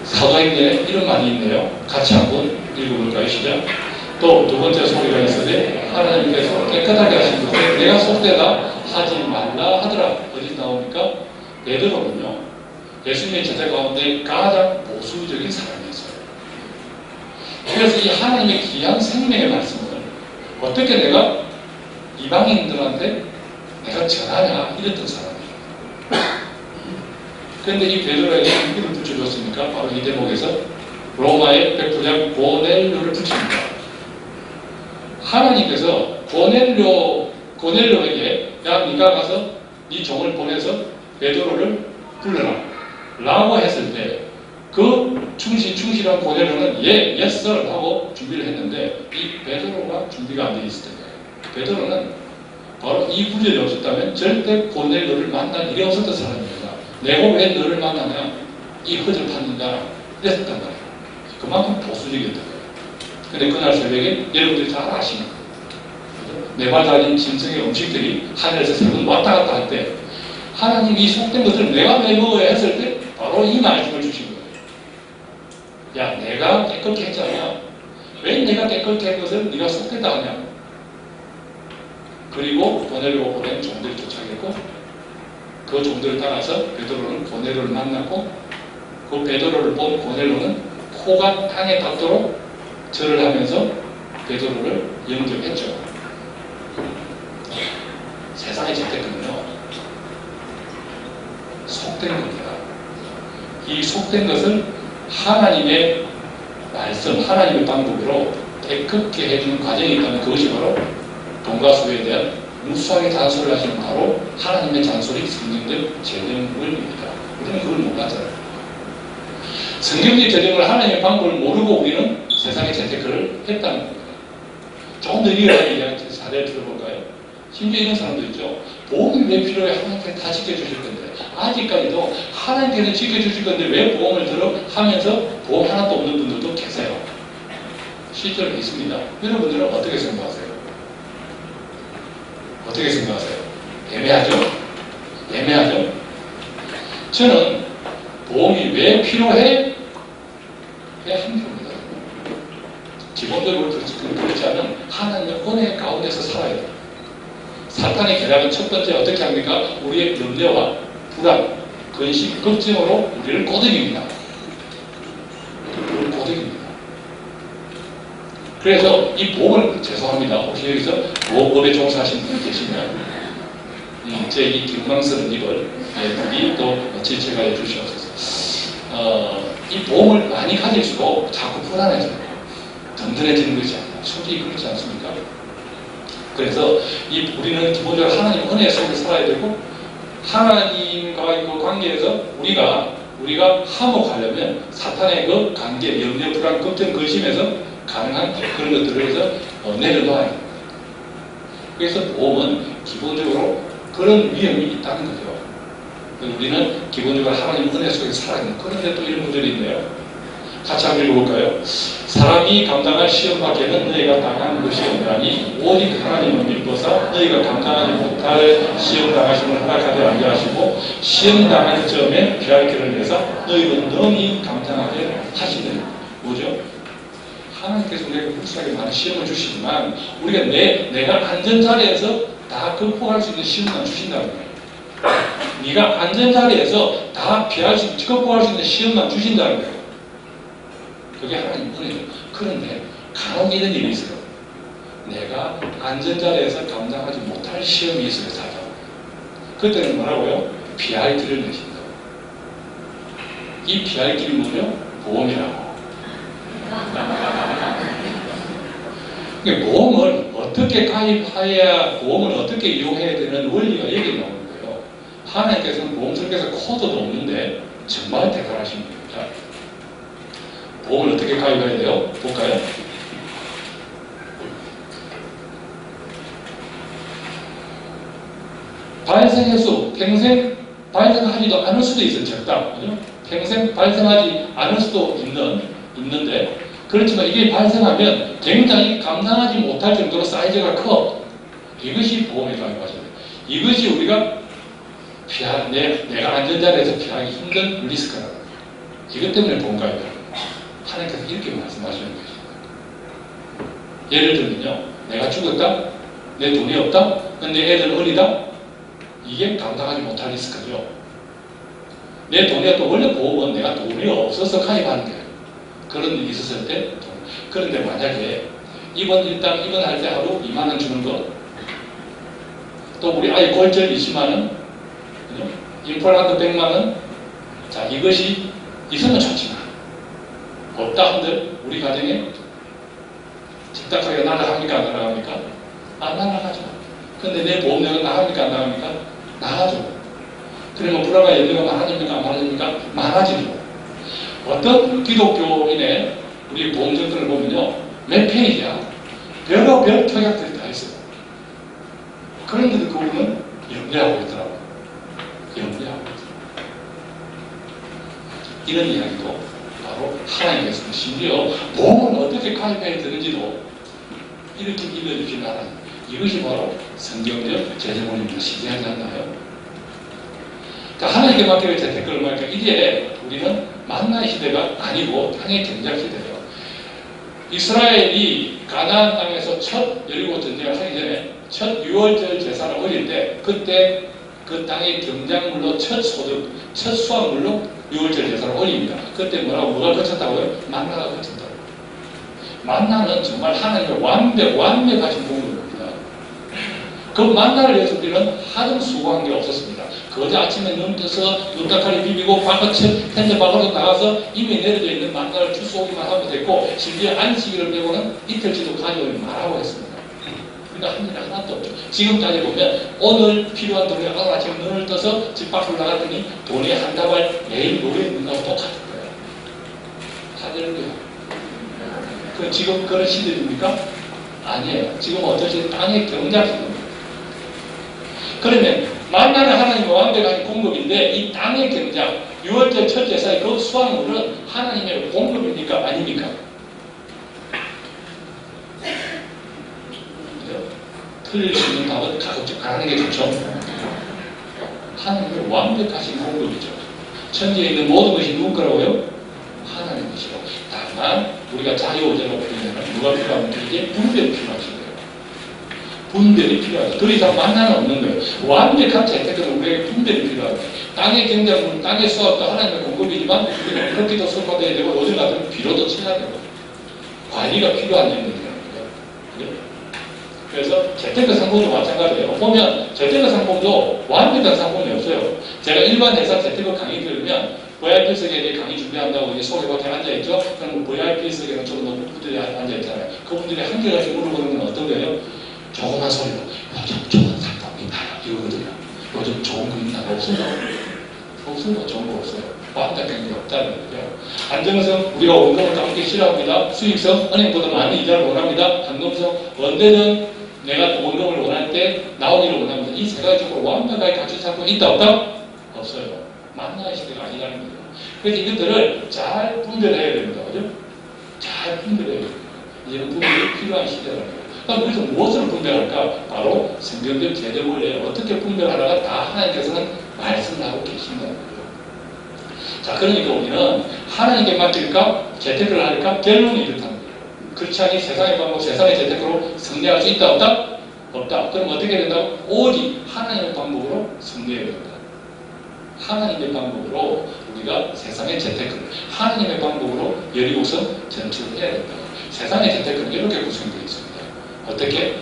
사도행전에 이런 말이 있네요. 같이 한번 읽어볼까요? 시작. 또 두 번째 소리가 있으되 하나님께서 깨끗하게 하신 것에 내가 속되다 하지 말라 하더라. 어디 나옵니까? 베드로는요, 예수님의 제자 가운데 가장 보수적인 사람이었어요. 그래서 이 하나님의 귀한 생명의 말씀을 어떻게 내가 이방인들한테 내가 전하냐 이랬던 사람이에요. 그런데 이 베드로에게 누구를 붙여줬습니까? 바로 이 대목에서 로마의 백부장 고넬료를 붙입니다. 하나님께서 고넬료에게 야 네가 가서 네 종을 보내서 베드로를 불러라 라고 했을 때 그 충실한 고넬료는 예, yes sir 하고 준비를 했는데 이 베드로가 준비가 안 돼 있을 거예요. 베드로는 바로 이 구절이 없었다면 절대 고넬료를 만날 일이 없었던 사람입니다. 내가 왜 너를 만나냐? 이 허접한 인간 이랬단 말이에요. 그만큼 보수적이었던 거예요. 근데 그날 새벽에 여러분들이 잘 아시는 거예요. 네발 달린 짐승의 음식들이 하늘에서 세 번 왔다 갔다 할 때 하나님 이 속된 것을 내가 왜 먹어야 했을 때 바로 이 말씀을 주신 거예요. 야, 내가 깨끗게 했잖아. 왜 내가 깨끗게 한 것을 네가 속되다 하냐? 그리고 고넬료 보낸 종들이 도착했고 그 종들을 따라서 베드로는 고넬료를 만났고 그 베드로를 본 고넬료는 코가 땅에 닿도록 절을 하면서 베드로를 영접했죠. 세상의 재테크는요, 속된 겁니다. 이 속된 것을 하나님의 말씀, 하나님의 방법으로 깨끗게 해주는 과정이 있다면 그것이 바로 돈과 수에 대한 무수하게 잔소리를 하시는 바로 하나님의 잔소리 성경적 재정원입니다. 우리는 그걸 몰랐잖아요. 성경적 재정을 하나님의 방법을 모르고 우리는 세상의 재테크를 했다는 겁니다. 조금 더 리얼하게 사례를 들어볼까요? 심지어 이런 사람도 있죠. 보험이 왜 필요해? 하나님께서 다 지켜주실 건데 아직까지도 하나님께서 지켜주실 건데 왜 보험을 들어 하면서 보험 하나도 없는 분들도 계세요. 실제로 있습니다. 여러분들은 어떻게 생각하세요? 어떻게 생각하세요? 애매하죠? 애매하죠? 저는 보험이 왜 필요해? 왜 한 겁니다. 기본적으로 그렇지 않으면 하나님의 은혜 가운데서 살아야 돼요. 사탄의 계략은 첫 번째 어떻게 합니까? 우리의 염려와 불안, 근심, 걱정으로 우리를 꼬드깁니다. 우리를 꼬드깁니다. 그래서 이 보험을, 죄송합니다. 혹시 여기서 보험업에 종사하시는 분 계시면 제 이 경망스러운 입을 여기 또 질책하여 주시옵소서. 이 보험을 많이 가질수록 자꾸 불안해져요. 든든해지는 것이 아니라 솔직히 그렇지 않습니까? 그래서 우리는 기본적으로 하나님 은혜 속에 살아야 되고 하나님과의 그 관계에서 우리가 화목하려면 사탄의 그 관계, 염려, 불안, 걱정, 근심에서 가능한 그런 것들을 해서 내려놔야 됩니다. 그래서 보험은 기본적으로 그런 위험이 있다는 거죠. 우리는 기본적으로 하나님 은혜 속에 살아야 됩니다. 그런데 또 이런 분들이 있네요. 같이 한번 읽어볼까요? 사람이 감당할 시험 밖에는 너희가 당하는 것이 없나니 오직 하나님은 믿고사 너희가 감당하지 못할 시험 당하심을 허락하되 아니하시고 시험 당하는 점에 피할 길을 내사 너희도 능히 감당하게 하시느니. 뭐죠? 하나님께서 우리에게 흡사하게 많은 시험을 주시지만 우리가 내가 안전자리에서 다 극복할 수 있는 시험만 주신다는 거예요. 네가 안전자리에서 다 피할 수 있는, 극복할 수 있는 시험만 주신다는 거예요. 그게 하나님 은혜예요. 그런데 간혹 이런 일이 있어요. 내가 안전자리에서 감당하지 못할 시험이 있어요. 살다. 그때는 뭐라고요? 피할 길을 내신다. 이 피할 길이 뭐죠? 보험이라고. 보험을 어떻게 가입해야, 보험을 어떻게 이용해야 되는 원리가 여기 나오는 거예요. 하나님께서는 보험 설계에서 코드도 없는데 정말 대단하신 분입니다. 보험을 어떻게 가입해야 돼요? 볼까요? 발생의 수, 평생 발생하지도 않을 수도 있어요. 적당. 그죠? 평생 발생하지 않을 수도 있는데, 그렇지만 이게 발생하면 굉장히 감당하지 못할 정도로 사이즈가 커. 이것이 보험에 가입하셔야 돼요. 이것이 우리가 내가 안전자리에서 피하기 힘든 리스크라는 거예요. 이것 때문에 보험 가입을 합니다. 하나님께서 이렇게 말씀하시는 것입니다. 예를 들면요, 내가 죽었다, 내 돈이 없다, 내 애들 어리다, 이게 감당하지 못할 리스크죠. 내 돈이 없다. 원래 보험은 내가 돈이 없어서 가입하는 거예요. 그런 일이 있었을 때 돈. 그런데 만약에 입원할 때 하루 2만원 주는 거, 또 우리 아이 골절 20만원, 임플란트 100만원, 자, 이것이 있으면 좋지만 없다 한들 우리 가정에 집값하게 날아갑니까? 안 날아갑니까? 안 날아가죠. 근데 내 보험료가 나갑니까? 안 나갑니까? 나가죠. 그러면 불화가 연료가 많아집니까? 안 많아집니까? 많아지죠. 어떤 기독교인의 우리 보험증들을 보면요, 몇 페이지야? 별의별 특약들이 다 있어요. 그런데도 그분은 염려하고 있더라고요. 염려하고 있더라고요. 이런 이야기도 바로 하나님께서 심지어 보험을 어떻게 가입해야 되는지도 이렇게 일러주신 하나님. 이것이 바로 성경적 재정원입니다. 신기하지 않나요? 그러니까 하나님께 맡기는 재테크를 말하니까 이제 우리는 만나의 시대가 아니고 땅의 경작 시대예요. 이스라엘이 가나안 땅에서 첫 여리고 전쟁을 하기 전에 첫 유월절 제사를 올릴 때 그때 그 땅의 경작물로 첫 소득, 첫 수확물로 유월절 제사를 올립니다. 그때 뭐가 거쳤다고요? 만나가 거쳤다고요. 만나는 정말 하나님의 완벽하신 공급입니다. 그 만나를 위해서 우리는 하등 수고한 게 없었습니다. 거제 아침에 눈 떠서 눈다카리 비비고 텐트 밖으로 나가서 이미 내려져 있는 만나를 주워오기만 하면 됐고, 심지어 안식일을 빼고는 이틀치도 가져오지 말라고 했습니다. 그러니까 한 일이 하나도 없죠. 지금까지 보면 오늘 필요한 돈이 오늘 아침에 눈을 떠서 집 밖으로 나갔더니 돈이 한 다발 매일 모여 있는 거하고 똑같은 거예요. 할렐루야. 그 지금 그런 시대입니까? 아니에요. 지금 어떠신 땅의 경작 시대입니다. 그러면 만나는 하나님의 완벽한 공급인데 이 땅의 경작, 6월절 첫 제사의 그 수확물은 하나님의 공급입니까? 아닙니까? 틀릴 수 있는 답은 가급적 안 하는 게 좋죠. 하나님의 완벽하신 공급이죠. 천지에 있는 모든 것이 누구 거라고요? 하나님 것이고, 다만 우리가 자유의지라고 부르면 누가 필요합니까? 이게 분별이 필요하신 거예요. 분별이 필요하죠. 더 이상 만나는 없는 거예요. 완벽한 재테크는 우리에게 분별이 필요하죠. 땅의 경작물, 땅의 수확도 하나님의 공급이지만 우리는 그렇게도 설파돼야 되고 요즘 같으면 비료도 쳐야 되고 관리가 필요한 영역이라는 거예요. 그래서 재테크 상품도 마찬가지예요. 보면 재테크 상품도 완벽한 상품이 없어요. 제가 일반 회사 재테크 강의 들으면 VIP석에 강의 준비한다고 이제 소개받게 앉아있죠. 그럼 VIP석에는 좀 높은 분들이 앉아있잖아요. 그분들이 한결같이 물어보는 건 어떤 거예요? 조그만 소리로 요즘 좋은 상품이 있나요? 이거거든요. 요즘 좋은 거 있나요? 없어요. 없어요. 좋은 거 없어요. 완벽한 게 없다는 거죠. 안정성, 우리가 원금을 깎기 싫어합니다. 수익성, 은행보다 많은 이자를 원합니다. 한금성, 언제든 내가 원금을 원할 때 나오기를 원합니다. 이 세 가지 쪽으로 완벽하게 갖춘 상품이 있다 없다? 없어요. 만나의 시대가 아니라는 거죠. 그래서 이것들을 잘 분별해야 됩니다. 그죠? 잘 분별해야 됩니다. 이제는 분별이 필요한 시대라는 거예요. 그럼 우리도 무엇을 분별할까? 바로 성경적 제재 원리에 어떻게 분별하다가 다 하나님께서는 말씀을 하고 계신다는 거예요. 자, 그러니까 우리는 하나님께 맡길까? 재테크를 할까? 결론이 이렇다는 거예요. 그렇지 않니? 세상의 방법, 세상의 재테크로 승리할 수 있다, 없다? 없다. 그럼 어떻게 된다고? 오직 하나님의 방법으로 승리해야 된다. 하나님의 방법으로 우리가 세상의 재테크를, 하나님의 방법으로 여리고서 전투를 해야 된다. 세상의 재테크는 이렇게 구성되어 있습니다. 어떻게?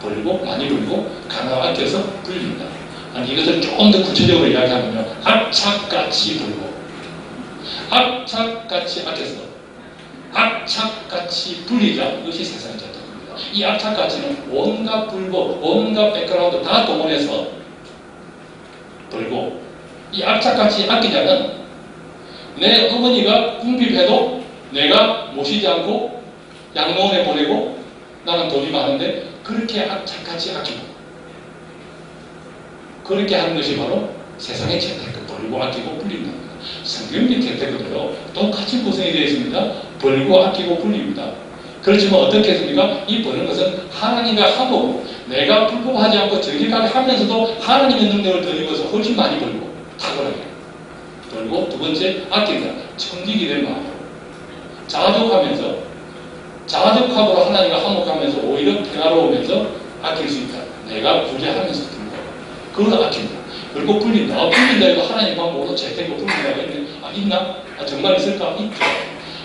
벌고, 많이 벌고, 가나 아껴서 불린다. 아니, 이것을 조금 더 구체적으로 이야기하면요. 악착같이 벌고, 악착같이 아껴서, 악착같이 불리자. 이것이 세상의 재테크입니다. 이 악착같이는 온갖 불법, 온갖 백그라운드 다 동원해서 벌고, 이 악착같이 아끼자는 내 어머니가 궁핍해도 내가 모시지 않고 양로원에 보내고 나는 돈이 많은데 그렇게 악착같이 아끼고, 그렇게 하는 것이 바로 세상의 재테크, 벌고 아끼고 불린다. 성경적 재테크도요 똑같이 구성이 되어 있습니다. 벌고 아끼고 불립니다. 그렇지만 어떻게 했습니까? 이 버는 것은 하나님과 합으로 내가 불법하지 않고 정직하게 하면서도 하나님의 능력을 덧입어서 훨씬 많이 벌고 탁월하게 벌고, 두 번째 아낀다. 청직이 된 마음으로 자족하면서, 자족함으로 하나님과 화목하면서 오히려 평화로우면서 아낄 수 있다. 내가 부재하면서 불고 그걸 아낀다. 그리고 불린다. 불린다 해도 하나님의 방법으로 재테크 불린다고 했는데 있나? 정말 있을까? 있죠.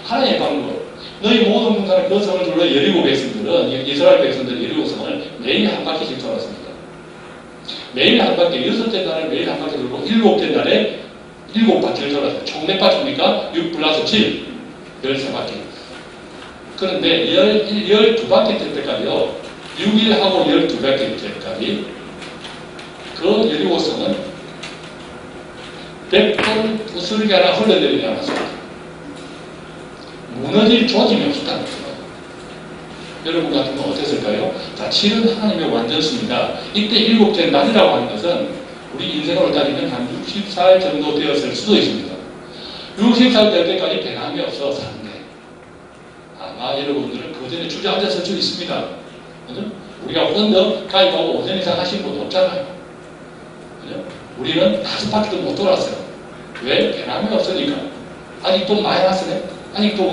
하나님의 방법. 너희 모든 군사는 그 성을 둘러 여리고 백성들은, 이스라엘 백성들 여리고성을 매일 한 바퀴씩 돌았습니다. 매일 한 바퀴, 6째 날에 매일 한 바퀴 돌고 7째 날에 7바퀴를 돌았어요. 총 몇 바퀴입니까? 6 플러스 7, 13바퀴. 그런데 12바퀴 될 때까지요, 6일하고 12바퀴 될 때까지 그 여리고성은 100번 부스러기 하나 흘러내리지 않았습니다. 무너질 조짐이 없었다는 거죠. 여러분 같은 건 어땠을까요? 자, 7은 하나님의 완전수입니다. 이때 7째 날이라고 하는 것은 우리 인생으로 따지면 한 60살 정도 되었을 수도 있습니다. 60살 될 때까지 배남이 없어 사는데 아마 여러분들은 그 전에 주저앉았을 수 있습니다. 그죠? 우리가 언더 가입하고 5년 이상 하신 분 없잖아요. 그죠? 우리는 5바퀴도 못 돌았어요. 왜? 배남이 없으니까. 아직 돈 많이 났으네. 아직도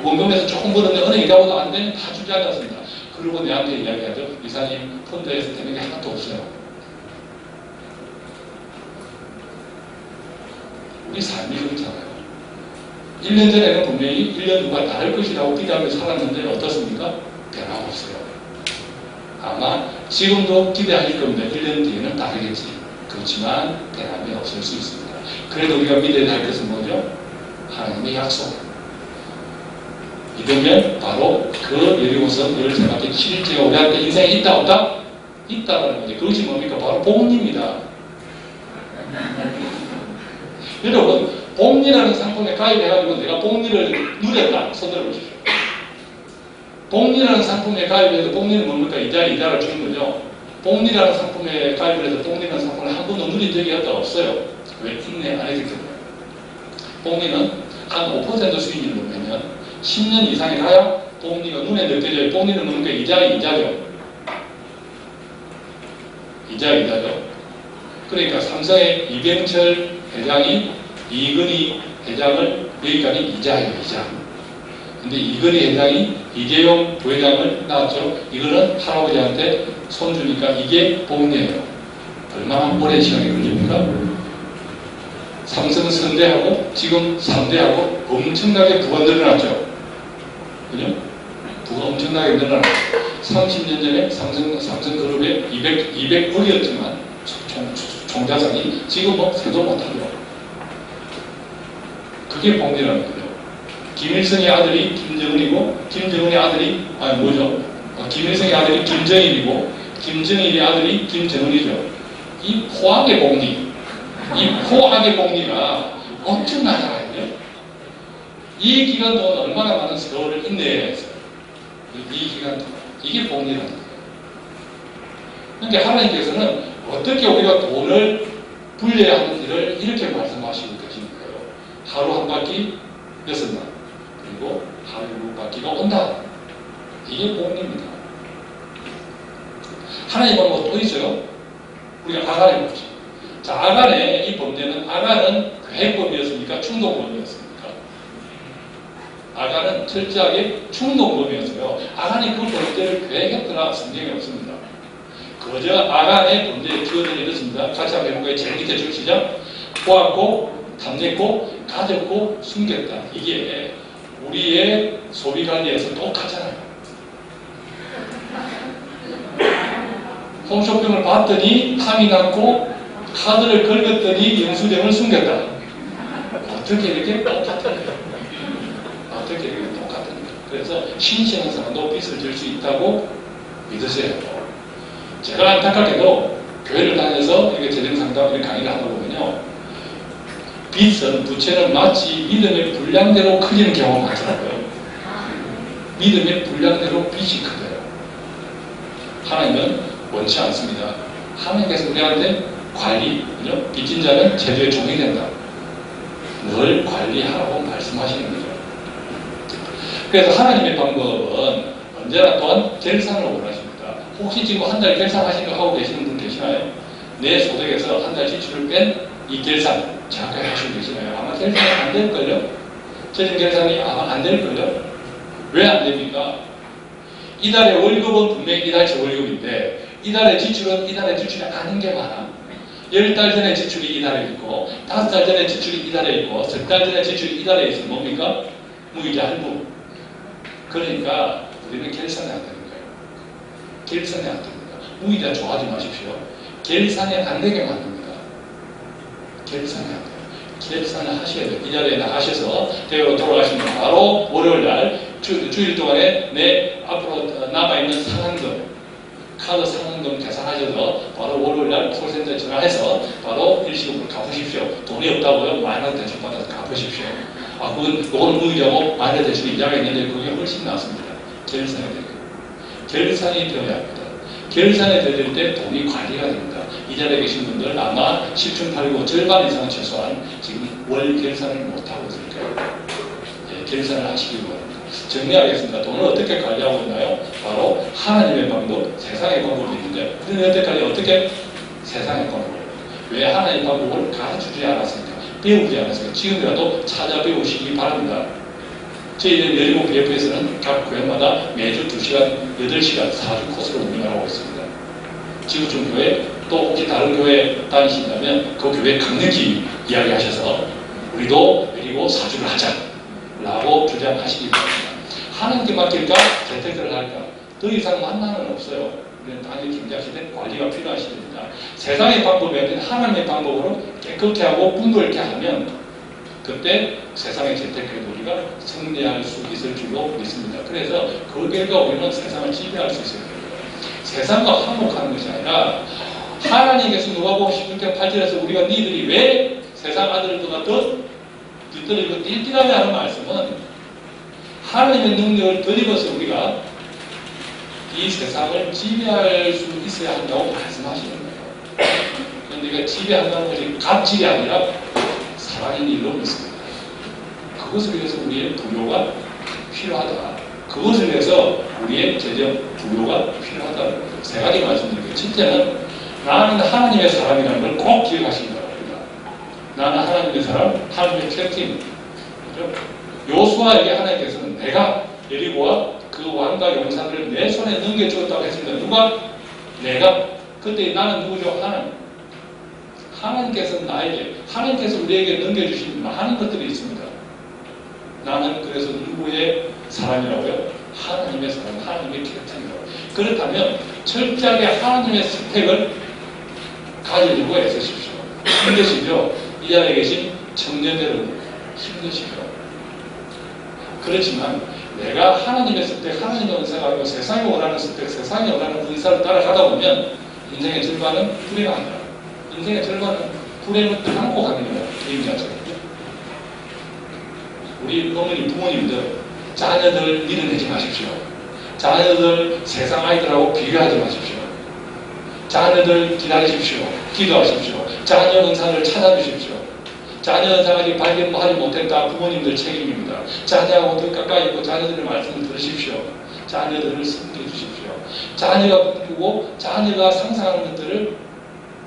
원금에서 조금 벌었는데 은행에 가고도 안 되면 다 주저앉았습니다. 그리고 내한테 이야기하죠. 이사님, 펀드에서 되는 게 하나도 없어요. 우리 삶이 그렇잖아요. 1년 전에는 분명히 1년 누가 다를 것이라고 기대하며 살았는데 어떻습니까? 변함없어요. 아마 지금도 기대하실 겁니다. 1년 뒤에는 다르겠지. 그렇지만 변함이 없을 수 있습니다. 그래도 우리가 믿어야 할 것은 뭐죠? 하나님의 약속. 믿으면 바로 그 여리고성 13바퀴 7일째가 우리한테 인생에 있다 없다? 있다라는 거죠. 그것이 뭡니까? 바로 복리입니다. 여러분, 복리라는 상품에 가입해가지고 내가 복리를 누렸다. 손들어 보십시오. 복리라는 상품에 가입해서, 복리는 뭡니까? 이자를 주는 거죠. 복리라는 상품에 가입을 해서 복리라는 상품을 한 번도 누린 적이 없어요. 왜? 인내 안 했기 때문에. 복리는 한 5% 수익률을 놓으면 10년 이상이 가야 복리가 눈에 느껴져요. 복리는 뭡니까? 이자죠. 이자죠. 그러니까 삼성의 이병철 회장이 이건희 회장을, 여기까지 이자예요, 이자. 근데 이건희 회장이 이재용 부회장을 낳았죠. 이거는 할아버지한테 손 주니까 이게 복리예요. 얼마나 오랜 시간이 걸립니까? 삼성 선대하고 지금 3대하고 엄청나게 부가 늘어났죠. 그죠? 부가 엄청나게 늘어났죠. 30년 전에 삼성그룹에 200억이었지만 총자산이 지금 뭐 세도 못하죠. 그게 복리라는 거죠. 김일성의 아들이 김정은이고, 김정은의 아들이 김일성의 아들이 김정일이고, 김정일의 아들이 김정은이죠. 이 포악의 복리, 이 포악의 복리가 엄청나잖아요. 이 기간 동안 얼마나 많은 세월을 인내해야 했어요. 이 기간 동안. 이게 복리라는 거예요. 그러니까 하나님께서는 어떻게 우리가 돈을 불려야 하는지를 이렇게 말씀하시고 계시는 거예요. 하루 한 바퀴 6날, 그리고 하루받기가 온다. 이게 복리입니다. 하나님 방법 또 있어요. 우리가 아간에 보죠. 자, 아간의 이 범죄는, 아간은 계획범이었습니까? 충동범이었습니까? 아간은 철저하게 충동범이었어요. 아간이 그 범죄를 계획했거나 성경에 없습니다. 그저 아간의 범죄에 기어들이 이렇습니다. 같이 한번 해볼까요? 제일 밑에 줄 시작. 보았고, 탐냈고, 가졌고, 숨겼다. 이게 우리의 소비 관리에서 똑같잖아요. 홈쇼핑을 봤더니 탐이 났고, 카드를 긁었더니 영수증을 숨겼다. 어떻게 이렇게 똑같은가? 어떻게 이렇게 똑같은가? 그래서 신실한 사람도 빚을 질 수 있다고 믿으세요. 제가 안타깝게도 교회를 다녀서 이게 재정상담 이런 강의를 하다 보면요, 빚은, 부채는 마치 믿음의 분량대로 커지는 경우가 많더라고요. 믿음의 분량대로 빚이 커져요. 하나님은 원치 않습니다. 하나님께서 우리한테 관리, 그죠? 빚진 자는 제도의 종이 된다. 뭘 관리하라고 말씀하시는 거죠. 그래서 하나님의 방법은 언제나 또한 결산을 원하십니다. 혹시 지금 한 달 결산하신 거 하고 계시는 분 계시나요? 내 소득에서 한 달 지출을 뺀 이 결산 정확하게 하시고 계시나요? 아마 결산이 안 될걸요? 저는 결산이 아마 안 될걸요? 왜 안 됩니까? 이달의 월급은 분명히 이달치 월급인데 이달의 지출은 이달의 지출이 아닌 게 많아. 10달 전에 지출이 이달에 있고 5달 전에 지출이 이달에 있고 10달 전에 지출이 이달에 있으면 뭡니까? 무이자 할부. 그러니까 우리는 결산이 안 되는 거예요. 결산이 안 됩니다. 무이자 좋아하지 마십시오. 결산이 안 되게 만듭니다. 결산이 안 돼요. 결산을 하셔야 돼요. 이 자리에 나가셔서 대우로 돌아가시면 바로 월요일날 주일 동안에 내 앞으로 남아있는 상환금, 카드 상환금 계산하셔서 바로 월요일날 콜센터에 전화해서 바로 일시금을 갚으십시오. 돈이 없다고요? 만원 대출 받아서 갚으십시오. 아, 그건 무이자고 만원 대출 이자가 있는데 그게 훨씬 낫습니다. 결산이 돼요. 결산이 되어야 합니다. 결산이 될 때 돈이 관리가 됩니다. 이 자리에 계신 분들 아마 10중 8구 절반 이상 최소한 지금 월 결산을 못하고 있을 거예요. 예, 결산을 하시기 바랍니다. 정리하겠습니다. 돈을 어떻게 관리하고 있나요? 바로 하나님의 방법, 세상의 방법이 있는데 우리는 여태까지 어떻게 세상의 방법을, 왜 하나님의 방법을 가르치지 않았습니까? 배우지 않았습니까? 지금이라도 찾아 배우시기 바랍니다. 저희는 여리고 BF에서는 각 교회마다 매주 2시간, 8시간 4주 코스를 운영하고 있습니다. 지구촌교회, 또 혹시 다른 교회 다니신다면 그 교회 강력히 이야기하셔서 우리도 여리고 4주를 하자라고 주장하시기 바랍니다. 하나님께 맡길까? 재택을 할까? 더 이상 만나는 없어요. 우리는 당연히 경작시대 관리가 필요하십니다. 세상의 방법이 아닌 하나님의 방법으로 깨끗게 하고 분별케 하면 그때 세상의 재택해도 우리가 승리할 수 있을 줄로 믿습니다. 그래서 그 결과 우리는 세상을 지배할 수 있을 거예요. 세상과 화목하는 것이 아니라 하나님께서 누가복음 16장 8절에서 우리가 니들이 왜 세상 아들보다 더 뒤떨어지고 띨띨하게 하는 말씀은 하나님의 능력을 덧입어서 우리가 이 세상을 지배할 수 있어야 한다고 말씀하시는 거예요. 그런데 이게 지배한다는 것이 갑질이 아니라 살아있는 일로 믿습니다. 그것을 위해서 우리의 부요가 필요하다. 그것을 위해서 우리의 재정 부요가 필요하다. 세 가지 말씀드릴게요. 첫째는 나는 하나님의 사람이라는 걸 꼭 기억하시기 바랍니다. 나는 하나님의 사람, 하나님의 트랙팀. 그렇죠? 요수아에게 하나님께서는 내가 여리고와 그 왕과 용사들을 내 손에 넘겨주었다고 했습니다. 누가? 내가. 그때 나는 누구죠? 하나님. 하나님께서 나에게, 하나님께서 우리에게 넘겨주신 많은 것들이 있습니다. 나는 그래서 누구의 사람이라고요? 하나님의 사람, 하나님의 캐릭터이라고. 그렇다면 철저하게 하나님의 스펙을 가지려고 애쓰십시오. 힘드시죠? 이 자리에 계신 청년들은 힘드시죠? 그렇지만 내가 하나님의 스펙, 하나님의 은사가 아니고 세상이 원하는 스펙, 세상이 원하는 은사를 따라가다 보면 인생의 절반은 불행합니다. 인생의 절반은 불행을 안고 가는 거예요. 개인 자체가. 우리 어머니, 부모님들 자녀들 밀어내지 마십시오. 자녀들 세상 아이들하고 비교하지 마십시오. 자녀들 기다리십시오. 기도하십시오. 자녀 은사를 찾아주십시오. 자녀가 아직 발견하지 못했다. 부모님들 책임입니다. 자녀하고 더 가까이 있고 자녀들의 말씀을 들으십시오. 자녀들을 섬겨주십시오. 자녀가 꿈꾸고 자녀가 상상하는 것들을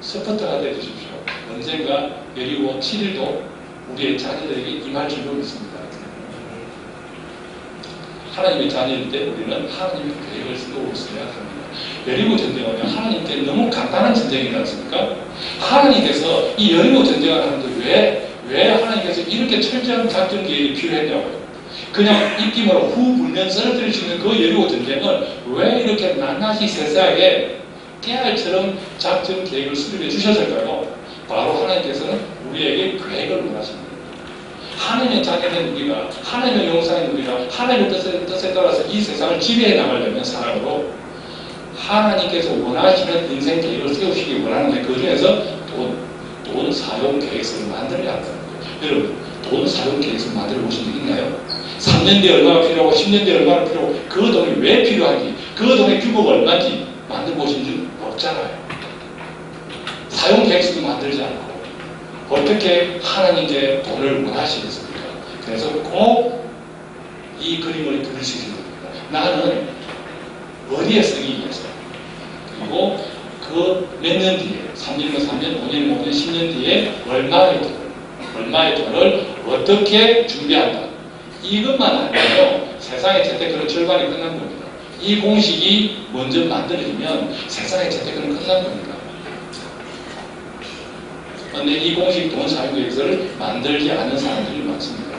서포트가 되어주십시오. 언젠가 여리고 7일도 우리의 자녀들에게 임할 줄로 믿습니다. 하나님의 자녀일 때 우리는 하나님의 계획을 쓰고 있어야 합니다. 여리고 전쟁은 하나님께 너무 간단한 전쟁이지 않습니까? 하나님께서 이 여리고 전쟁을 하는데 왜 하나님께서 이렇게 철저한 작전 계획이 필요했냐고요. 그냥 입김으로 후 불면 쓰러뜨릴 수 있는 그 여리고 전쟁을 왜 이렇게 낱낱이 세세하게 깨알처럼 작전 계획을 수립해 주셨을까요? 바로 하나님께서는 우리에게 계획을 원하십니다. 하나님의 자녀된 우리가, 하나님의 용사인 우리가 하나님의 뜻에 따라서 이 세상을 지배해 나가려면 사랑으로 하나님께서 원하시는 인생 계획을 세우시기 원하는데 그 중에서 돈 사용 계획서를 만들어야 한다는 거예요. 여러분, 돈 사용 계획서 만들어 보신 적 있나요? 3년 뒤에 얼마나 필요하고 10년 뒤에 얼마나 필요하고 그 돈이 왜 필요한지 그 돈의 규모가 얼마인지 만들어 보신 적 없잖아요. 사용 계획서도 만들지 않고 어떻게 하나님께 돈을 원하시겠습니까? 그래서 꼭 이 그림을 그릴 수 있는 겁니다. 나는 어디에 쓰기 위해서 그리고 그 몇 년 뒤에 3년이면 3년, 5년이면 5년, 10년 뒤에 얼마의 돈을 어떻게 준비한다. 이것만 아니면 세상의 재테크는 절반이 끝난 겁니다. 이 공식이 먼저 만들어지면 세상의 재테크는 끝난 겁니다. 그런데 이 공식 돈 사용 계획서를 만들지 않는 사람들이 많습니다.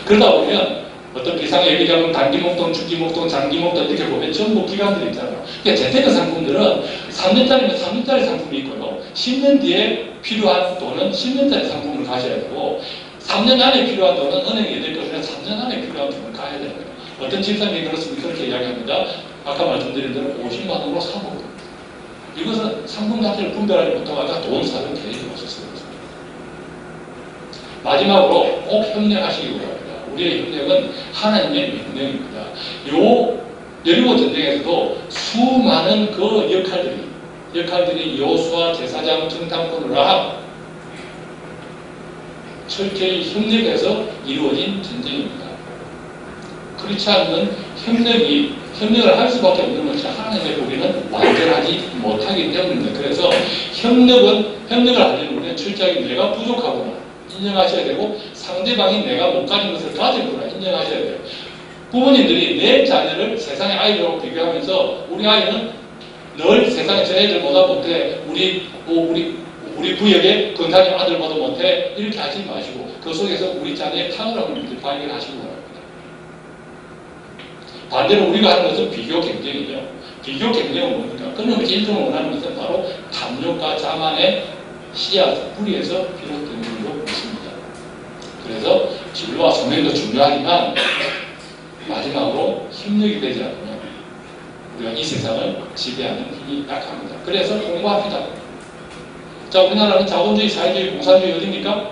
그러다 보면 어떤 비상의 얘기하면 단기 목돈, 중기 목돈, 장기 목돈 이렇게 보면 전부 기간들이 있잖아요. 그러니까 재테크 상품들은 3년짜리면 3년짜리 상품이 있고요. 10년 뒤에 필요한 돈은 10년짜리 상품을 가져야 되고 3년 안에 필요한 돈은 은행에 낼 것이라 3년 안에 필요한 돈을 가야 되는 거예요. 어떤 집사님이 그렇게 이야기합니다. 아까 말씀드린 대로 50만 원으로 사고 이것은 상품 자체를 분별하지 못하다가 돈 사는 계획이 없었어요. 마지막으로 꼭 협력하시기 바랍니다. 우리의 협력은 하나님의 명령입니다. 요 여리고 전쟁에서도 수많은 그 역할들이 여호수아 제사장 정탐꾼을 라 철저히 협력해서 이루어진 전쟁입니다. 그렇지 않으면 협력을 할 수밖에 없는 것이 하나님의 보기는 완전하지 못하기 때문입니다. 그래서 협력을 하려면 우리는 철저하게 내가 부족하구나 인정하셔야 되고 상대방이 내가 못 가진 것을 가졌구나 인정하셔야 돼요. 부모님들이 내 자녀를 세상의 아이들하고 비교하면서 우리 아이는 늘 세상의 저 애들보다 못해 우리 구역의 건강한 아들보다 못해 이렇게 하지 마시고 그 속에서 우리 자녀의 탁월함을 발견하시기 바랍니다. 반대로 우리가 하는 것은 비교 경쟁이죠. 비교 경쟁은 뭡니까? 그놈의 1등을 원하는 것은 바로 탐욕과 자만의 씨앗, 뿌리에서 비롯되는 걸로 믿습니다. 그래서 진로와 소명도 중요하지만 마지막으로 협력이 되지 않으면 우리가 이 세상을 지배하는 힘이 약합니다. 그래서 공부합니다. 자, 우리나라는 자본주의, 사회주의, 공산주의 어디입니까?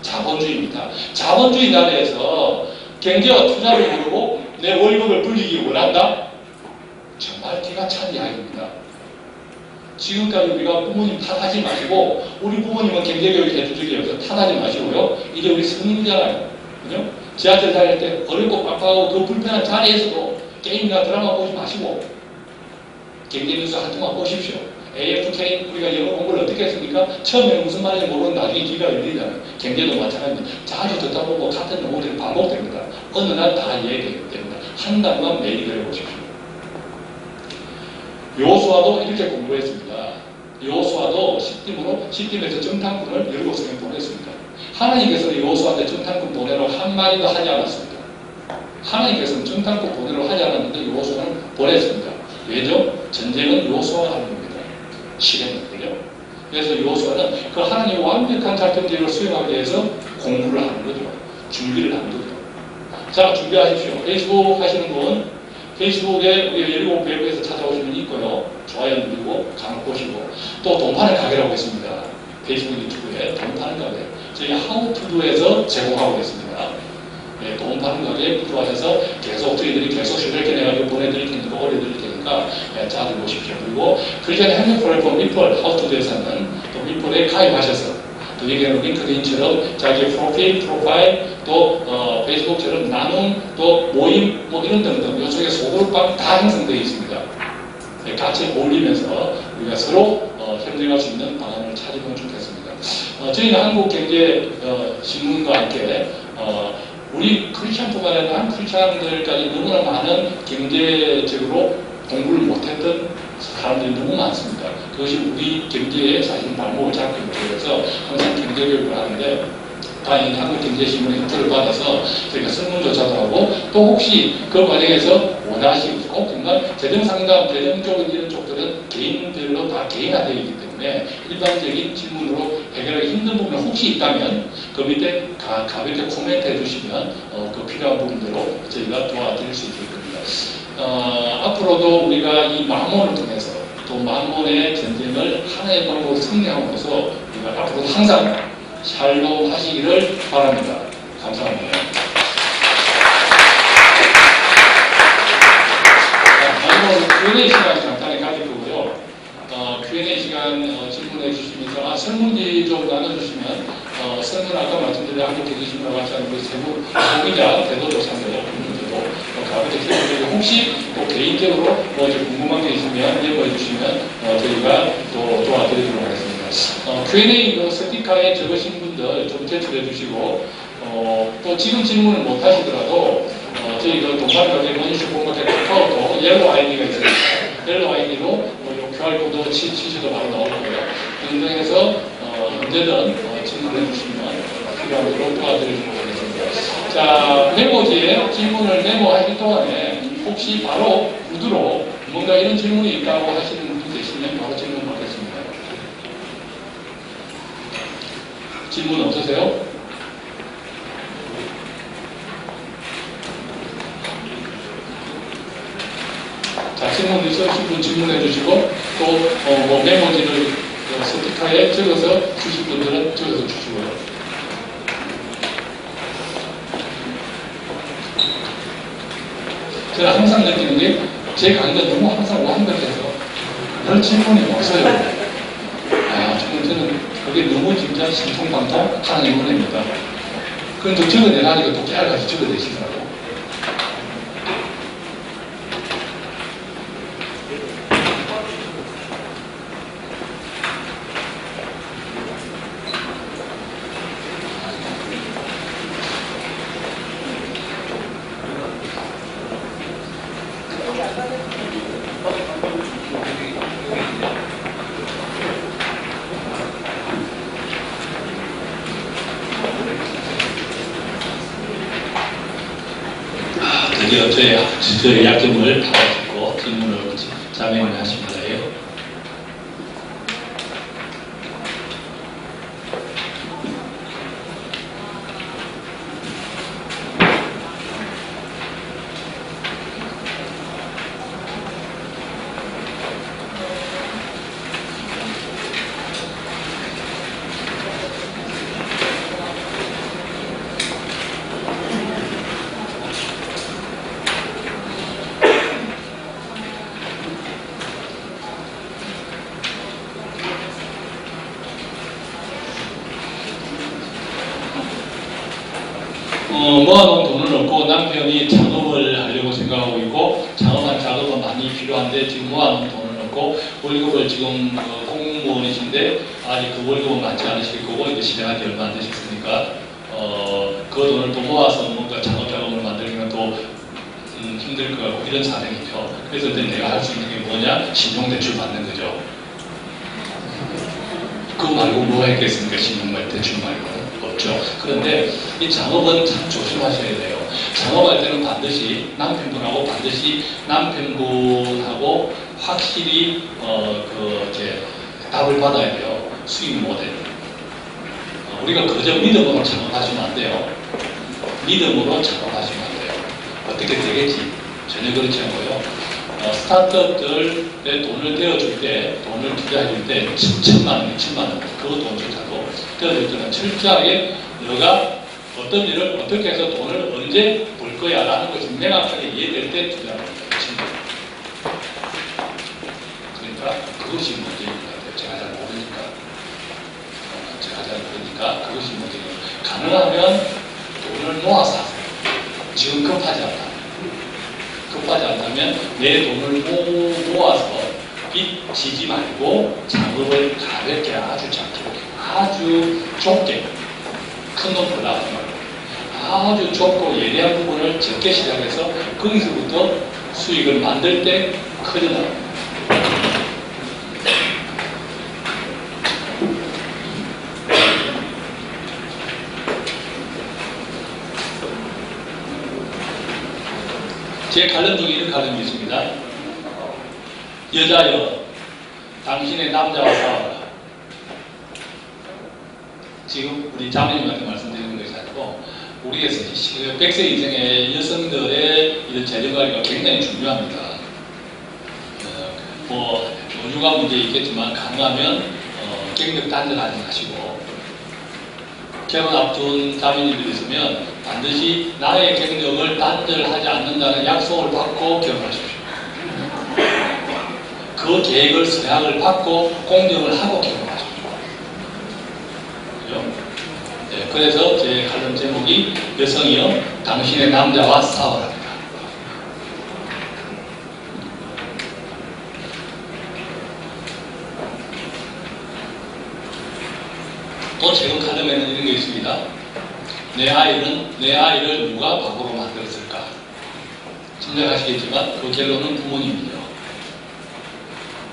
자본주의입니다. 자본주의 나라에서 경제와 투자를 모르고 내 월급을 불리기 원한다? 정말 기가 찬 이야기입니다. 지금까지 우리가 부모님 탓하지 마시고 우리 부모님은 경제교육 해주기 위해서 탓하지 마시고요. 이제 우리 성인이잖아요. 그죠? 지하철 다닐 때 어렵고 빡빡하고 그 불편한 자리에서도 게임이나 드라마 보지 마시고 경제뉴스 한 통만 보십시오. AFK 우리가 영어 공부를 어떻게 했습니까? 처음에는 무슨 말인지 모르는 나중에 귀가 열리잖아요. 경제도 마찬가지입니다. 자주 듣다 보고 같은 용어들이 반복됩니다. 어느 날 다 이해되게 됩니다. 한 달만 매일 배워보십시오. 여호수아도 이렇게 공부했습니다. 여호수아도 시딤에서 정탐꾼을 7명 보냈습니다. 하나님께서는 여호수아한테 정탐꾼 보내라고 한마디도 하지 않았습니다. 하나님께서는 정탐꾼 보내라고 하지 않았는데 여호수아는 보냈습니다. 왜죠? 전쟁은 여호수아가 하는 겁니다. 실행이거든요. 그래서 여호수아는 그 하나님의 완벽한 작전 계획을 수행하기 위해서 공부를 하는 거죠. 준비를 하는 거죠. 자, 준비하십시오. 페이스북 하시는 분, 페이스북에 우리 열리고 배우에서 찾아오시면 있고요. 좋아요 누르고 강의 보시고 또 돈 파는 가게라고 있습니다. 페이스북 유튜브에 돈 파는 가게 저희 하우투두에서 제공하고 있습니다. 네, 돈 파는 가게에 들어와셔서 계속 저희들이 계속 슈퍼렇게 내가지고 보내드릴 테니까 올려드릴 테니까 네, 자주 보십시오. 그리고 그 전에 협력 플랫폼 미플 하우투두에서는 또 미플에 가입하셔서 그 얘기는 링크드인처럼 자기 프로파일, 또 페이스북처럼 나눔, 또 모임, 뭐 이런 등등 이쪽에 소그룹방 다 형성되어 있습니다. 같이 어울리면서 우리가 서로 협력할 수 있는 방안을 찾으면 좋겠습니다. 저희는 한국경제신문과 함께 우리 크리스찬뿐만 아니라 한 크리스찬들까지 너무나 많은 경제적으로 공부를 못했던 사람들이 너무 많습니다. 그것이 우리 경제에 사실 발목을 잡고 있어서 항상 경제교육을 하는데 다행히 한국경제신문의 협조를 받아서 저희가 설문조사도 하고 또 혹시 그 과정에서 원하시고 꼭 정말 재정상담, 재정적인 이런 쪽들은 개인별로 다 개인화되어 있기 때문에 일반적인 질문으로 해결하기 힘든 부분이 혹시 있다면 그 밑에 가볍게 코멘트 해주시면 그 필요한 부분대로 저희가 도와드릴 수 있겠습니다. 앞으로도 우리가 이 만몬을 통해서 또 만몬의 전쟁을 하나의 방법으로 승리함으로써 우리가 앞으로 항상 샬롬 하시기를 바랍니다. 감사합니다. Q&A 시간 간단히 가질 거고요. Q&A 시간 질문해 주시면서 설문지 좀 나눠주시면 설문 아까 말씀드린 한국경제신문과 같이 하는 그 세부 소비자 대도조사인데요. 문제도 가볍게 기억해주시고 혹시 또 개인적으로 뭐 궁금한 게 있으면 예고해 주시면 저희가 또 도와드리도록 하겠습니다. Q&A 스티커에 적으신 분들 좀 제출해 주시고 또 지금 질문을 못 하시더라도 저희 동산가게 원유쇼 공부할 카카오톡 옐로우 아이디가 있습니다. 옐로우 아이디로 QR코드 치셔도 바로 나올 거예요. 등등해서 언제든 질문해 주시면 필요한 대로 도와드리도록 하겠습니다. 자, 메모지에 질문을 메모하실 동안에 혹시 바로 구두로 뭔가 이런 질문이 있다고 하시는 분 계시면 바로 질문 받겠습니다. 질문 없으세요? 자, 질문 있으신 분 질문해 주시고 또 뭐 메모지를 스티커에 적어서 주실 분들은 적어서 주시고요. 제가 항상 느끼는 게 제 강의가 너무 항상 완벽해서 그런 질문이 없어요. 정말 저는 그게 너무 진짜 신통방통 하는 의문입니다. 그런데 적어내라니까 또 깨알같이 적어내시더라고요. 드디어 저의 약점을 다 듣고 질문을 자명을 하십니다. 모아놓은 돈을 얻고 남편이 작업을 하려고 생각하고 있고 작업은 많이 필요한데 지금 모아놓은 돈을 얻고 월급을 지금 공무원이신데 아직 그 월급은 많지 않으실 거고 이제 시작한 지 얼마 안 되셨으니까 그 돈을 또 모아서 뭔가 작업을 만들기는 또 힘들 것 같고 이런 사정이죠. 그래서 내가 할 수 있는 게 뭐냐? 신용대출 받는 거죠. 그거 말고 뭐 했겠습니까? 신용대출 말고. 없죠. 그런데 이 작업은 참 조심하셔야 돼요. 작업할 때는 반드시 남편분하고 확실히 답을 받아야 돼요. 수익 모델. 우리가 그저 믿음으로 작업하시면 안 돼요. 믿음으로 작업하시면 안 돼요. 어떻게 되겠지? 전혀 그렇지 않고요. 스타트업들의 돈을 떼어줄 때, 돈을 투자해줄 때 7천만 원, 2천만 원, 그 돈조차도 떼어줄 때는 철저하게 너가 어떤 일을 어떻게 해서 돈을 언제 벌 거야 라는 것이 명확하게 이해될 때 투자를 합니다. 그러니까 그것이 문제인 것 같아요. 제가 잘 모르니까. 제가 잘 모르니까 그것이 문제예요. 가능하면 돈을 모아서 하세요. 지금 급하지 않다. 급하지 않다면 내 돈을 모아서 빚 지지 말고 작업을 가볍게 아주 작게 아주 좁게 큰 돈으로 나가지 말고 아주 좁고 예리한 부분을 적게 시작해서 거기서부터 수익을 만들 때 커져나갑니다. 제 관련 중에 이런 관련이 있습니다. 여자여, 당신의 남자와 싸워라. 지금 우리 자매님한테 말씀드리는 것이 아니고 우리의 100세 이상의 여성들의 이런 재정관리가 굉장히 중요합니다. 육아 문제 있겠지만 가능하면 경력 단절하지 마시고 결혼 앞둔 자매님들이 있으면 반드시 나의 경력을 단절하지 않는다는 약속을 받고 결혼하십시오. 그 계획을 서약을 받고 공정을 하고 결혼하십시오. 그죠? 네, 그래서 제 관련 제목이 여성이여 당신의 남자와 싸워라. 또 최근 칼럼에는 이런 게 있습니다. 내 아이를 누가 바보로 만들었을까? 짐작하시겠지만 그 결론은 부모님이죠.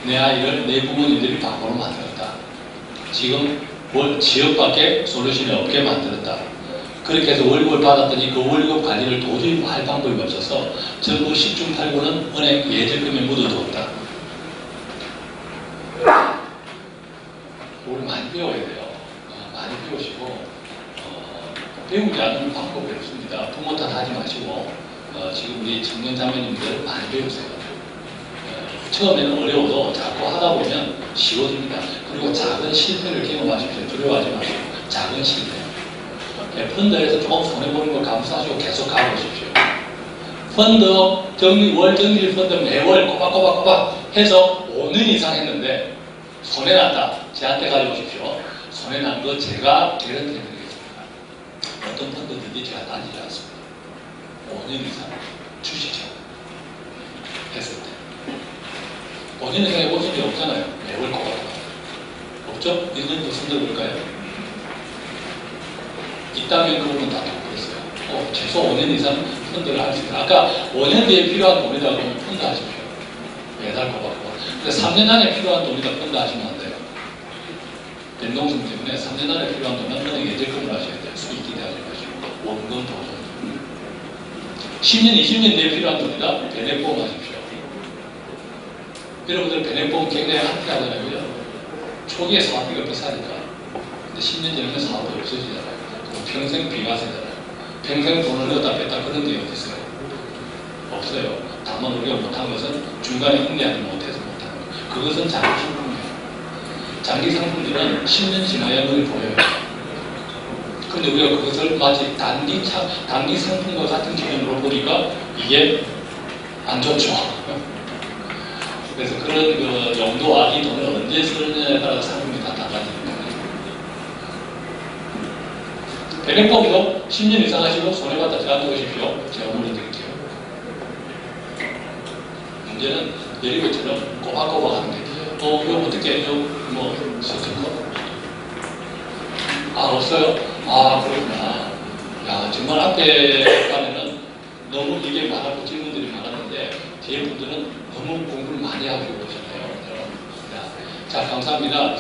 내 아이를 내 부모님들이 바보로 만들었다. 지금 지역밖에 솔루션이 없게 만들었다. 그렇게 해서 월급을 받았더니 그 월급 관리를 도저히 할 방법이 없어서 전부 10중 8구는 은행 예적금에 묻어두었다. 우리 많이 배워야 돼요. 많이 배우시고 배우지 않는 방법이 없습니다. 부모 탓하지 마시고 지금 우리 청년 자매님들 많이 배우세요. 처음에는 어려워도 자꾸 하다 보면 쉬워집니다. 그리고 작은 실패를 경험하십시오. 두려워하지 마시고 작은 실패. 펀드에서 조금 손해보는 걸 감수하시고 계속 가보십시오. 펀드 월 정기 펀드 매월 꼬박꼬박 해서 5년 이상 했는데 손해났다. 저한테 가져오십시오. 손해난 거 제가 개런티 해드리겠습니다. 어떤 펀드들이 제가 다니지 않습니다. 5년 이상 주시죠. 했을 때. 5년 이상 해보신 적 없잖아요. 매월 꼬박꼬박. 없죠? 1년도 손들어볼까요? 있다면 그러면 다 돈버렸어요. 최소 5년 이상 펀드를 할 수 있어요. 아까 5년 뒤에 필요한 돈이다 그러면 펀드 하십시오. 매달 꼬박꼬박. 근데 3년 안에 필요한 돈이다 펀드 하시면 안 돼요. 변동성 때문에 3년 안에 필요한 돈은 은행 예적금을 하셔야 돼요. 수익 기대하지 마시고 원금 보존. 10년, 20년 뒤에 필요한 돈이다 배내보험 하십시오. 여러분들 배내보험 굉장히 한피하잖아요. 그죠? 초기에 사업비가 비싸니까. 근데 10년 전에는 사업이 없어지잖아요. 평생 비과세잖아요. 평생 돈을 넣었다 뺐다 그런 게 어디 있어요? 없어요. 다만 우리가 못한 것은 중간에 인내하지 못해서 못한 거예요. 그것은 장기 상품이에요. 장기 상품들은 10년 지나야 눈이 보여요. 근데 우리가 그것을 마치 단기 상품과 같은 개념으로 보니까 이게 안 좋죠. 그래서 그런 용도와 이 돈을 언제 쓰느냐에 따라서 상품이 다 달라집니다. 배당보험도 10년 이상 하시고 손해봤다 저한테 오십시오. 제가 물어드릴게요. 문제는 예리고처럼 꼬박꼬박 하는 게 이거 어떻게 해요? 썼을까? 없어요? 그렇구나. 야, 정말 앞에 간에는 너무 이게 많았고 질문들이 많았는데 뒤에 분들은 너무 공부를 많이 하시고 오셨네요. 자, 감사합니다.